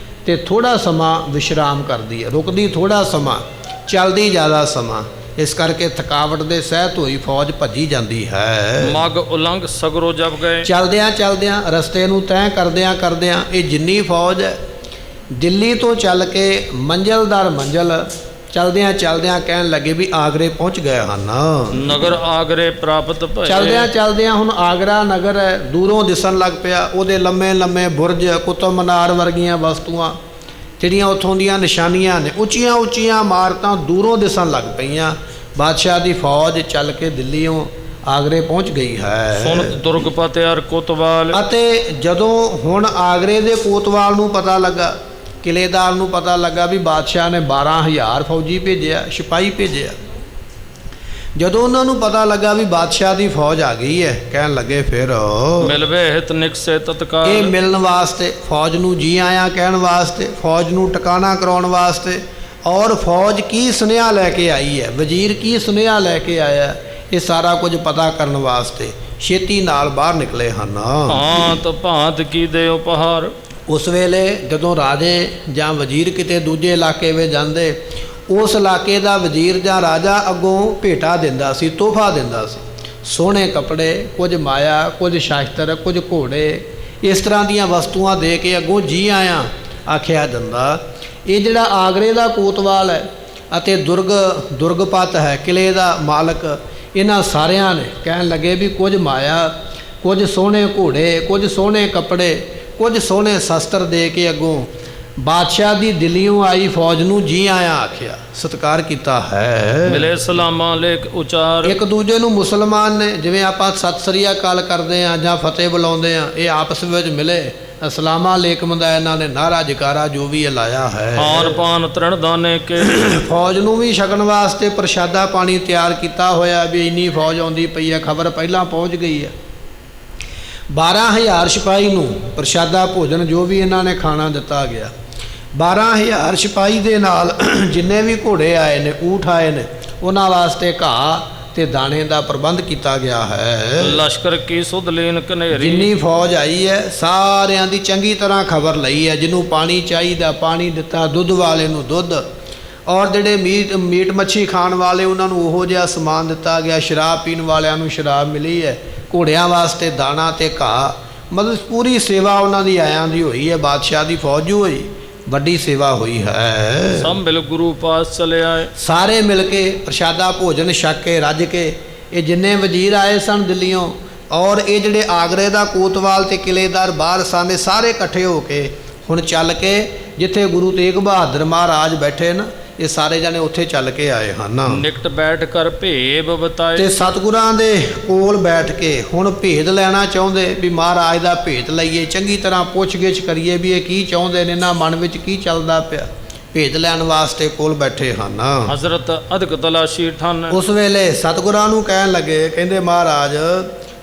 ਤੇ ਥੋੜ੍ਹਾ ਸਮਾਂ ਵਿਸ਼ਰਾਮ ਕਰਦੀ ਹੈ, ਰੁਕਦੀ ਥੋੜ੍ਹਾ ਸਮਾਂ। ਚੱਲਦੀ ਜ਼ਿਆਦਾ ਸਮਾਂ, ਇਸ ਕਰਕੇ ਥਕਾਵਟ ਦੇ ਸਹਿਤ ਹੋਈ ਫੌਜ ਭੱਜੀ ਜਾਂਦੀ ਹੈ। ਮਗ ਉਲੰਘ ਸਗਰੋ ਜਬ ਗਏ। ਚਲਦਿਆਂ ਚਲਦਿਆਂ ਰਸਤੇ ਨੂੰ ਤੈਅ ਕਰਦਿਆਂ ਕਰਦਿਆਂ ਇਹ ਜਿੰਨੀ ਫੌਜ ਹੈ, ਦਿੱਲੀ ਤੋਂ ਚੱਲ ਕੇ ਮੰਜ਼ਲ ਦਰ ਮੰਜ਼ਲ ਚਲਦਿਆਂ ਚਲਦਿਆਂ ਕਹਿਣ ਲੱਗੇ ਵੀ ਆਗਰੇ ਪਹੁੰਚ ਗਏ ਹਨ। ਨਗਰ ਆਗਰੇ ਪ੍ਰਾਪਤ ਭਏ। ਚਲਦਿਆਂ ਚਲਦਿਆਂ ਹੁਣ ਆਗਰਾ ਨਗਰ ਹੈ ਦੂਰੋਂ ਦਿਸਣ ਲੱਗ ਪਿਆ। ਉਹਦੇ ਲੰਮੇ ਲੰਮੇ ਬੁਰਜ, ਕੁਤਬ ਮਨਾਰ ਵਰਗੀਆਂ ਵਸਤੂਆਂ ਜਿਹੜੀਆਂ ਉੱਥੋਂ ਦੀਆਂ ਨਿਸ਼ਾਨੀਆਂ ਨੇ, ਉੱਚੀਆਂ ਉੱਚੀਆਂ ਇਮਾਰਤਾਂ ਦੂਰੋਂ ਦਿਸਣ ਲੱਗ ਪਈਆਂ। ਬਾਦਸ਼ਾਹ ਦੀ ਫੌਜ ਚੱਲ ਕੇ ਦਿੱਲੀੋਂ ਆਗਰੇ ਪਹੁੰਚ ਗਈ ਹੈ। ਸੁਣ ਦੁਰਗ ਪਤਿਆਰ ਕੋਤਵਾਲ। ਅਤੇ ਜਦੋਂ ਹੁਣ ਆਗਰੇ ਦੇ ਕੋਤਵਾਲ ਨੂੰ ਪਤਾ ਲੱਗਾ, ਕਿਲੇਦਾਰ ਨੂੰ ਪਤਾ ਲੱਗਾ ਵੀ ਬਾਦਸ਼ਾਹ ਨੇ 12,000 ਫੌਜੀ ਭੇਜਿਆ, ਸਿਪਾਹੀ ਭੇਜਿਆ। ਜਦੋਂ ਉਹਨਾਂ ਨੂੰ ਪਤਾ ਲੱਗਾ ਵੀ ਬਾਦਸ਼ਾਹ ਦੀ ਫੌਜ ਆ ਗਈ ਹੈ, ਕਹਿਣ ਲੱਗੇ ਫਿਰ ਮਿਲਵੇ ਹਿਤ ਨਿਕਸੇ ਤਤਕਾਲ। ਇਹ ਮਿਲਣ ਵਾਸਤੇ, ਫੌਜ ਨੂੰ ਜੀ ਆਇਆਂ ਕਹਿਣ ਵਾਸਤੇ, ਫੌਜ ਨੂੰ ਟਿਕਾਣਾ ਕਰਾਉਣ ਵਾਸਤੇ। ਔਰ ਫੌਜ ਕੀ ਸੁਨੇਹਾ ਲੈ ਕੇ ਆਈ ਹੈ, ਵਜ਼ੀਰ ਕੀ ਸੁਨੇਹਾ ਲੈ ਕੇ ਆਇਆ, ਇਹ ਸਾਰਾ ਕੁਝ ਪਤਾ ਕਰਨ ਵਾਸਤੇ ਛੇਤੀ ਨਾਲ ਬਾਹਰ ਨਿਕਲੇ ਹਨ। ਭਾਂਤ ਭਾਂਤ ਕੀ ਦੇ ਉਪਹਾਰ। ਉਸ ਵੇਲੇ ਜਦੋਂ ਰਾਜੇ ਜਾਂ ਵਜ਼ੀਰ ਕਿਤੇ ਦੂਜੇ ਇਲਾਕੇ ਵਿੱਚ ਜਾਂਦੇ, ਉਸ ਇਲਾਕੇ ਦਾ ਵਜ਼ੀਰ ਜਾਂ ਰਾਜਾ ਅੱਗੋਂ ਭੇਟਾ ਦਿੰਦਾ ਸੀ, ਤੋਹਫਾ ਦਿੰਦਾ ਸੀ। ਸੋਹਣੇ ਕੱਪੜੇ, ਕੁਝ ਮਾਇਆ, ਕੁਝ ਸ਼ਾਸਤਰ, ਕੁਝ ਘੋੜੇ, ਇਸ ਤਰ੍ਹਾਂ ਦੀਆਂ ਵਸਤੂਆਂ ਦੇ ਕੇ ਅੱਗੋਂ ਜੀ ਆਇਆਂ ਆਖਿਆ ਜਾਂਦਾ। ਇਹ ਜਿਹੜਾ ਆਗਰੇ ਦਾ ਕੋਤਵਾਲ ਹੈ ਅਤੇ ਦੁਰਗਪਤ ਹੈ, ਕਿਲੇ ਦਾ ਮਾਲਕ, ਇਹਨਾਂ ਸਾਰਿਆਂ ਨੇ ਕਹਿਣ ਲੱਗੇ ਵੀ ਕੁਝ ਮਾਇਆ, ਕੁਝ ਸੋਹਣੇ ਘੋੜੇ, ਕੁਝ ਸੋਹਣੇ ਕੱਪੜੇ, ਕੁਝ ਸੋਹਣੇ ਸ਼ਸਤਰ ਦੇ ਕੇ ਅੱਗੋਂ ਬਾਦਸ਼ਾਹ ਦੀ ਦਿੱਲੀੋਂ ਆਈ ਫੌਜ ਨੂੰ ਜੀ ਆਇਆਂ ਆਖਿਆ, ਸਤਿਕਾਰ ਕੀਤਾ ਹੈ। ਮਿਲੇ ਸਲਾਮਾਂ ਲੇਖ ਉਚਾਰ। ਇੱਕ ਦੂਜੇ ਨੂੰ ਮੁਸਲਮਾਨ ਨੇ, ਜਿਵੇਂ ਆਪਾਂ ਸਤਿ ਸ੍ਰੀ ਅਕਾਲ ਕਰਦੇ ਹਾਂ ਜਾਂ ਫਤਿਹ ਬੁਲਾਉਂਦੇ ਹਾਂ, ਇਹ ਆਪਸ ਵਿੱਚ ਮਿਲੇ ਅਸਲਾਮਾ ਅਲੈਕੁਮ ਦਾ ਇਹਨਾਂ ਨੇ ਨਾਰਾ ਜਕਾਰਾ ਜੋ ਵੀ ਲਾਇਆ ਹੈ। ਖਾਨ ਪਾਨ ਤ੍ਰਿਣ ਦਾਨੇ ਕੇ। ਫੌਜ ਨੂੰ ਵੀ ਛਕਣ ਵਾਸਤੇ ਪ੍ਰਸ਼ਾਦਾ ਪਾਣੀ ਤਿਆਰ ਕੀਤਾ ਹੋਇਆ ਵੀ ਇੰਨੀ ਫੌਜ ਆਉਂਦੀ ਪਈ ਹੈ, ਖਬਰ ਪਹਿਲਾਂ ਪਹੁੰਚ ਗਈ ਹੈ। 12,000 ਸਿਪਾਹੀ ਨੂੰ ਪ੍ਰਸ਼ਾਦਾ ਭੋਜਨ ਜੋ ਵੀ ਇਹਨਾਂ ਨੇ ਖਾਣਾ ਦਿੱਤਾ ਗਿਆ। 12,000 ਸਿਪਾਹੀ ਦੇ ਨਾਲ ਜਿੰਨੇ ਵੀ ਘੋੜੇ ਆਏ ਨੇ, ਊਠ ਆਏ ਨੇ, ਉਹਨਾਂ ਵਾਸਤੇ ਘਾਹ ਤੇ ਦਾਣੇ ਦਾ ਪ੍ਰਬੰਧ ਕੀਤਾ ਗਿਆ ਹੈ। ਲਸ਼ਕਰ ਕੀ ਸੁਧ ਲੀਨ ਕਨੇਰੀ। ਜਿੰਨੀ ਫੌਜ ਆਈ ਹੈ ਸਾਰਿਆਂ ਦੀ ਚੰਗੀ ਤਰ੍ਹਾਂ ਖਬਰ ਲਈ ਹੈ। ਜਿਹਨੂੰ ਪਾਣੀ ਚਾਹੀਦਾ ਪਾਣੀ ਦਿੱਤਾ, ਦੁੱਧ ਵਾਲੇ ਨੂੰ ਦੁੱਧ, ਔਰ ਜਿਹੜੇ ਮੀਟ ਮੱਛੀ ਖਾਣ ਵਾਲੇ ਉਹਨਾਂ ਨੂੰ ਉਹੋ ਜਿਹਾ ਸਮਾਨ ਦਿੱਤਾ ਗਿਆ। ਸ਼ਰਾਬ ਪੀਣ ਵਾਲਿਆਂ ਨੂੰ ਸ਼ਰਾਬ ਮਿਲੀ ਹੈ। ਘੋੜਿਆਂ ਵਾਸਤੇ ਦਾਣਾ ਤੇ ਘਾਹ, ਮਤਲਬ ਪੂਰੀ ਸੇਵਾ ਉਹਨਾਂ ਦੀ ਆਇਆਂ ਦੀ ਹੋਈ ਹੈ। ਬਾਦਸ਼ਾਹ ਦੀ ਫੌਜ ਜੋ ਹੋਈ, ਵੱਡੀ ਸੇਵਾ ਹੋਈ ਹੈ। ਸਭ ਮਿਲ ਗੁਰੂ ਪਾਸ ਚਲੇ ਆਏ। ਸਾਰੇ ਮਿਲ ਕੇ ਪ੍ਰਸ਼ਾਦਾ ਭੋਜਨ ਛਕ ਕੇ ਰੱਜ ਕੇ, ਇਹ ਜਿੰਨੇ ਵਜ਼ੀਰ ਆਏ ਸਨ ਦਿੱਲੀੋਂ, ਔਰ ਇਹ ਜਿਹੜੇ ਆਗਰੇ ਦਾ ਕੋਤਵਾਲ ਤੇ ਕਿਲੇਦਾਰ ਬਾਹਰ ਸਨ, ਸਾਰੇ ਇਕੱਠੇ ਹੋ ਕੇ ਹੁਣ ਚੱਲ ਕੇ ਜਿੱਥੇ ਗੁਰੂ ਤੇਗ ਬਹਾਦਰ ਮਹਾਰਾਜ ਬੈਠੇ ਨਾ, ਇਹ ਸਾਰੇ ਜਣੇ ਉੱਥੇ ਚੱਲ ਕੇ ਆਏ ਹਨ। ਨਿਕਟ ਬੈਠ ਕਰ ਭੇਬ ਬਤਾਏ। ਤੇ ਸਤਿਗੁਰਾਂ ਦੇ ਕੋਲ ਬੈਠ ਕੇ ਹੁਣ ਭੇਦ ਲੈਣਾ ਚਾਹੁੰਦੇ ਵੀ ਮਹਾਰਾਜ ਦਾ ਭੇਦ ਲਈਏ, ਚੰਗੀ ਤਰ੍ਹਾਂ ਪੁੱਛ ਗਿੱਛ ਕਰੀਏ ਵੀ ਇਹ ਕੀ ਚਾਹੁੰਦੇ ਨੇ, ਇਹਨਾਂ ਮਨ ਵਿੱਚ ਕੀ ਚੱਲਦਾ ਪਿਆ। ਭੇਦ ਲੈਣ ਵਾਸਤੇ ਕੋਲ ਬੈਠੇ ਹਨ। ਹਜ਼ਰਤ ਅਦਕ ਤਲਾਸ਼ੀ ਠਨ। ਉਸ ਵੇਲੇ ਸਤਿਗੁਰਾਂ ਨੂੰ ਕਹਿਣ ਲੱਗੇ, ਕਹਿੰਦੇ ਮਹਾਰਾਜ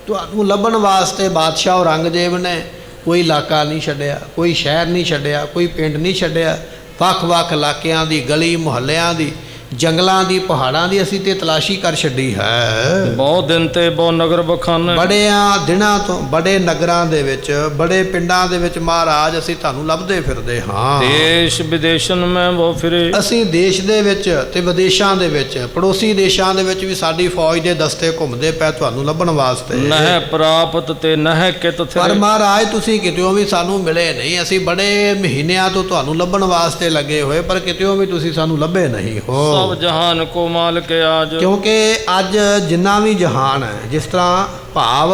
ਤੁਹਾਨੂੰ ਲੱਭਣ ਵਾਸਤੇ ਬਾਦਸ਼ਾਹ ਔਰੰਗਜ਼ੇਬ ਨੇ ਕੋਈ ਇਲਾਕਾ ਨਹੀਂ ਛੱਡਿਆ, ਕੋਈ ਸ਼ਹਿਰ ਨਹੀਂ ਛੱਡਿਆ, ਕੋਈ ਪਿੰਡ ਨਹੀਂ ਛੱਡਿਆ। ਵੱਖ-ਵੱਖ ਇਲਾਕਿਆਂ ਦੀ, ਗਲੀ ਮੁਹੱਲਿਆਂ ਦੀ, ਜੰਗਲਾਂ ਦੀ, ਪਹਾੜਾਂ ਦੀ ਅਸੀਂ ਤੇ ਤਲਾਸ਼ੀ ਕਰ ਛੱਡੀ ਹੈ। ਬਹੁਤ ਦਿਨ ਤੇ ਬਹੁ ਨਗਰ ਬਖਾਨੇ। ਬੜਿਆਂ ਦਿਨਾਂ ਤੋਂ ਬੜੇ ਨਗਰਾਂ ਦੇ ਵਿੱਚ, ਬੜੇ ਪਿੰਡਾਂ ਦੇ ਵਿੱਚ ਮਹਾਰਾਜ ਅਸੀਂ ਤੁਹਾਨੂੰ ਲੱਭਦੇ ਫਿਰਦੇ ਹਾਂ। ਦੇਸ਼ ਵਿਦੇਸ਼ਨ ਮੈਂ ਬਹੁ ਫਿਰੇ। ਅਸੀਂ ਦੇਸ਼ ਦੇ ਵਿੱਚ ਤੇ ਵਿਦੇਸ਼ਾਂ ਦੇ ਵਿੱਚ, ਪੜੋਸੀ ਦੇਸ਼ਾਂ ਦੇ ਵਿੱਚ ਵੀ ਸਾਡੀ ਫੌਜ ਦੇ ਦਸਤੇ ਘੁੰਮਦੇ ਪਏ ਤੁਹਾਨੂੰ ਲੱਭਣ ਵਾਸਤੇ। ਨਹਿ ਪ੍ਰਾਪਤ ਤੇ ਨਹਿ ਕਿਤ ਥੇ। ਪਰ ਮਹਾਰਾਜ ਤੁਸੀਂ ਕਿਤਿਓਂ ਵੀ ਸਾਨੂੰ ਮਿਲੇ ਨਹੀਂ। ਅਸੀਂ ਬੜੇ ਮਹੀਨਿਆਂ ਤੋਂ ਤੁਹਾਨੂੰ ਲੱਭਣ ਵਾਸਤੇ ਲੱਗੇ ਹੋਏ, ਪਰ ਕਿਤਿਓਂ ਵੀ ਤੁਸੀਂ ਸਾਨੂੰ ਲੱਭੇ ਨਹੀਂ ਹੋ। ਸਭ ਜਹਾਨ ਕੋ ਮਾਲਕ ਆਜ। ਕਿਉਂਕਿ ਅੱਜ ਜਿੰਨਾ ਵੀ ਜਹਾਨ ਹੈ, ਜਿਸ ਤਰ੍ਹਾਂ ਭਾਵ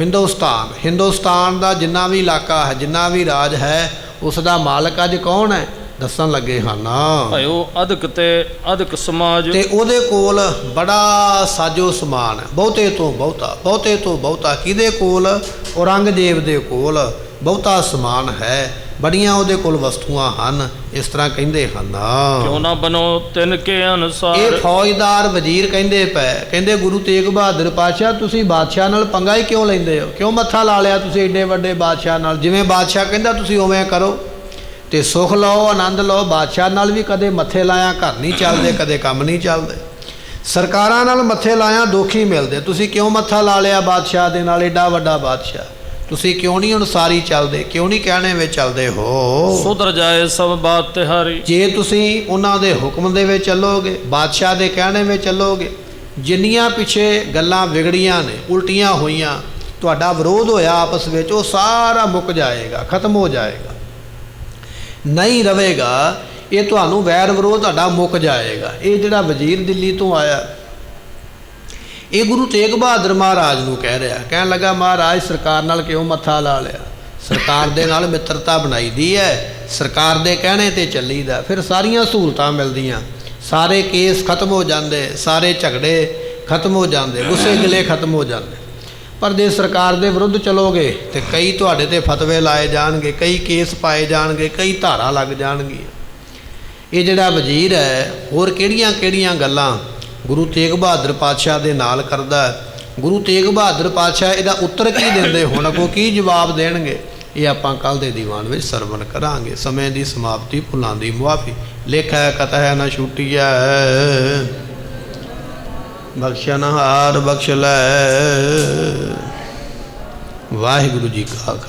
ਹਿੰਦੁਸਤਾਨ ਦਾ ਜਿੰਨਾ ਵੀ ਇਲਾਕਾ ਹੈ, ਜਿੰਨਾ ਵੀ ਰਾਜ ਹੈ, ਉਸ ਦਾ ਮਾਲਕ ਅੱਜ ਕੌਣ ਹੈ ਦੱਸਣ ਲੱਗੇ ਹਨ। ਭਇਓ ਅਦਕ ਤੇ ਅਦਕ ਸਮਾਜ। ਤੇ ਉਹਦੇ ਕੋਲ ਬੜਾ ਸਾਜੋ ਸਮਾਨ ਹੈ, ਬਹੁਤੇ ਤੋਂ ਬਹੁਤਾ। ਕਿਹਦੇ ਕੋਲ? ਔਰੰਗਜ਼ੇਬ ਦੇ ਕੋਲ ਬਹੁਤਾ ਸਮਾਨ ਹੈ, ਬੜੀਆਂ ਉਹਦੇ ਕੋਲ ਵਸਤੂਆਂ ਹਨ। ਇਸ ਤਰ੍ਹਾਂ ਕਹਿੰਦੇ ਹਨ। ਕਿਉਂ ਨਾ ਬਣੋ ਤਿੰਨ ਕੇ ਅਨੁਸਾਰ। ਇਹ ਫੌਜਦਾਰ ਵਜ਼ੀਰ ਕਹਿੰਦੇ ਪਏ, ਕਹਿੰਦੇ ਗੁਰੂ ਤੇਗ ਬਹਾਦਰ ਪਾਤਸ਼ਾਹ ਤੁਸੀਂ ਬਾਦਸ਼ਾਹ ਨਾਲ ਪੰਗਾ ਹੀ ਕਿਉਂ ਲੈਂਦੇ ਹੋ? ਕਿਉਂ ਮੱਥਾ ਲਾ ਲਿਆ ਤੁਸੀਂ ਏਡੇ ਵੱਡੇ ਬਾਦਸ਼ਾਹ ਨਾਲ? ਜਿਵੇਂ ਬਾਦਸ਼ਾਹ ਕਹਿੰਦਾ ਤੁਸੀਂ ਉਵੇਂ ਕਰੋ ਤੇ ਸੁਖ ਲਓ, ਆਨੰਦ ਲਓ। ਬਾਦਸ਼ਾਹ ਨਾਲ ਵੀ ਕਦੇ ਮੱਥੇ ਲਾਇਆ ਘਰ ਨਹੀਂ ਚੱਲਦੇ, ਕਦੇ ਕੰਮ ਨਹੀਂ ਚੱਲਦੇ। ਸਰਕਾਰਾਂ ਨਾਲ ਮੱਥੇ ਲਾਇਆ ਦੁੱਖ ਹੀ ਮਿਲਦੇ। ਤੁਸੀਂ ਕਿਉਂ ਮੱਥਾ ਲਾ ਲਿਆ ਬਾਦਸ਼ਾਹ ਦੇ ਨਾਲ, ਏਡਾ ਵੱਡਾ ਬਾਦਸ਼ਾਹ? ਤੁਸੀਂ ਕਿਉਂ ਨਹੀਂ ਅਨੁਸਾਰੀ ਚੱਲਦੇ, ਕਿਉਂ ਨਹੀਂ ਕਹਿਣੇ ਵਿੱਚ ਚੱਲਦੇ ਹੋ? ਸੁਧਰ ਜਾਏ ਸਭ ਬਾਤ ਤਿਹਾਰੀ। ਜੇ ਤੁਸੀਂ ਉਹਨਾਂ ਦੇ ਹੁਕਮ ਦੇ ਵਿੱਚ ਚੱਲੋਗੇ, ਬਾਦਸ਼ਾਹ ਦੇ ਕਹਿਣੇ ਵਿੱਚ ਚੱਲੋਗੇ, ਜਿੰਨੀਆਂ ਪਿੱਛੇ ਗੱਲਾਂ ਵਿਗੜੀਆਂ ਨੇ, ਉਲਟੀਆਂ ਹੋਈਆਂ, ਤੁਹਾਡਾ ਵਿਰੋਧ ਹੋਇਆ ਆਪਸ ਵਿੱਚ, ਉਹ ਸਾਰਾ ਮੁੱਕ ਜਾਏਗਾ, ਖਤਮ ਹੋ ਜਾਏਗਾ, ਨਹੀਂ ਰਵੇਗਾ। ਇਹ ਤੁਹਾਨੂੰ ਵੈਰ ਵਿਰੋਧ ਤੁਹਾਡਾ ਮੁੱਕ ਜਾਏਗਾ। ਇਹ ਜਿਹੜਾ ਵਜ਼ੀਰ ਦਿੱਲੀ ਤੋਂ ਆਇਆ, ਇਹ ਗੁਰੂ ਤੇਗ ਬਹਾਦਰ ਮਹਾਰਾਜ ਨੂੰ ਕਹਿ ਰਿਹਾ, ਕਹਿਣ ਲੱਗਾ ਮਹਾਰਾਜ ਸਰਕਾਰ ਨਾਲ ਕਿਉਂ ਮੱਥਾ ਲਾ ਲਿਆ? ਸਰਕਾਰ ਦੇ ਨਾਲ ਮਿੱਤਰਤਾ ਬਣਾਈ ਦੀ ਹੈ, ਸਰਕਾਰ ਦੇ ਕਹਿਣੇ 'ਤੇ ਚੱਲੀਦਾ, ਫਿਰ ਸਾਰੀਆਂ ਸਹੂਲਤਾਂ ਮਿਲਦੀਆਂ, ਸਾਰੇ ਕੇਸ ਖਤਮ ਹੋ ਜਾਂਦੇ, ਸਾਰੇ ਝਗੜੇ ਖਤਮ ਹੋ ਜਾਂਦੇ, ਗੁੱਸੇ ਗਿਲੇ ਖਤਮ ਹੋ ਜਾਂਦੇ। ਪਰ ਜੇ ਸਰਕਾਰ ਦੇ ਵਿਰੁੱਧ ਚਲੋਗੇ ਤੇ ਕਈ ਤੁਹਾਡੇ 'ਤੇ ਫਤਵੇ ਲਾਏ ਜਾਣਗੇ, ਕਈ ਕੇਸ ਪਾਏ ਜਾਣਗੇ, ਕਈ ਧਾਰਾ ਲੱਗ ਜਾਣਗੀਆਂ। ਇਹ ਜਿਹੜਾ ਵਜ਼ੀਰ ਹੈ, ਹੋਰ ਕਿਹੜੀਆਂ ਕਿਹੜੀਆਂ ਗੱਲਾਂ ਗੁਰੂ ਤੇਗ ਬਹਾਦਰ ਪਾਤਸ਼ਾਹ ਦੇ ਨਾਲ ਕਰਦਾ। ਗੁਰੂ ਤੇਗ ਬਹਾਦਰ ਪਾਤਸ਼ਾਹ ਇਹਦਾ ਉੱਤਰ ਕੀ ਦਿੰਦੇ ਹੁਣ, ਅੱਗੋਂ ਕੀ ਜਵਾਬ ਦੇਣਗੇ, ਇਹ ਆਪਾਂ ਕੱਲ੍ਹ ਦੇ ਦੀਵਾਨ ਵਿੱਚ ਸਰਵਣ ਕਰਾਂਗੇ। ਸਮੇਂ ਦੀ ਸਮਾਪਤੀ, ਭੁੱਲਾਂ ਦੀ ਮੁਆਫੀ, ਲੇਖਾ ਕਤਹਿ ਨਾ ਛੁਟੀਐ, ਬਖਸ਼ਣਹਾਰ ਬਖਸ਼ ਲੈ। ਵਾਹਿਗੁਰੂ ਜੀ ਕਾ ਖਾਲਸਾ।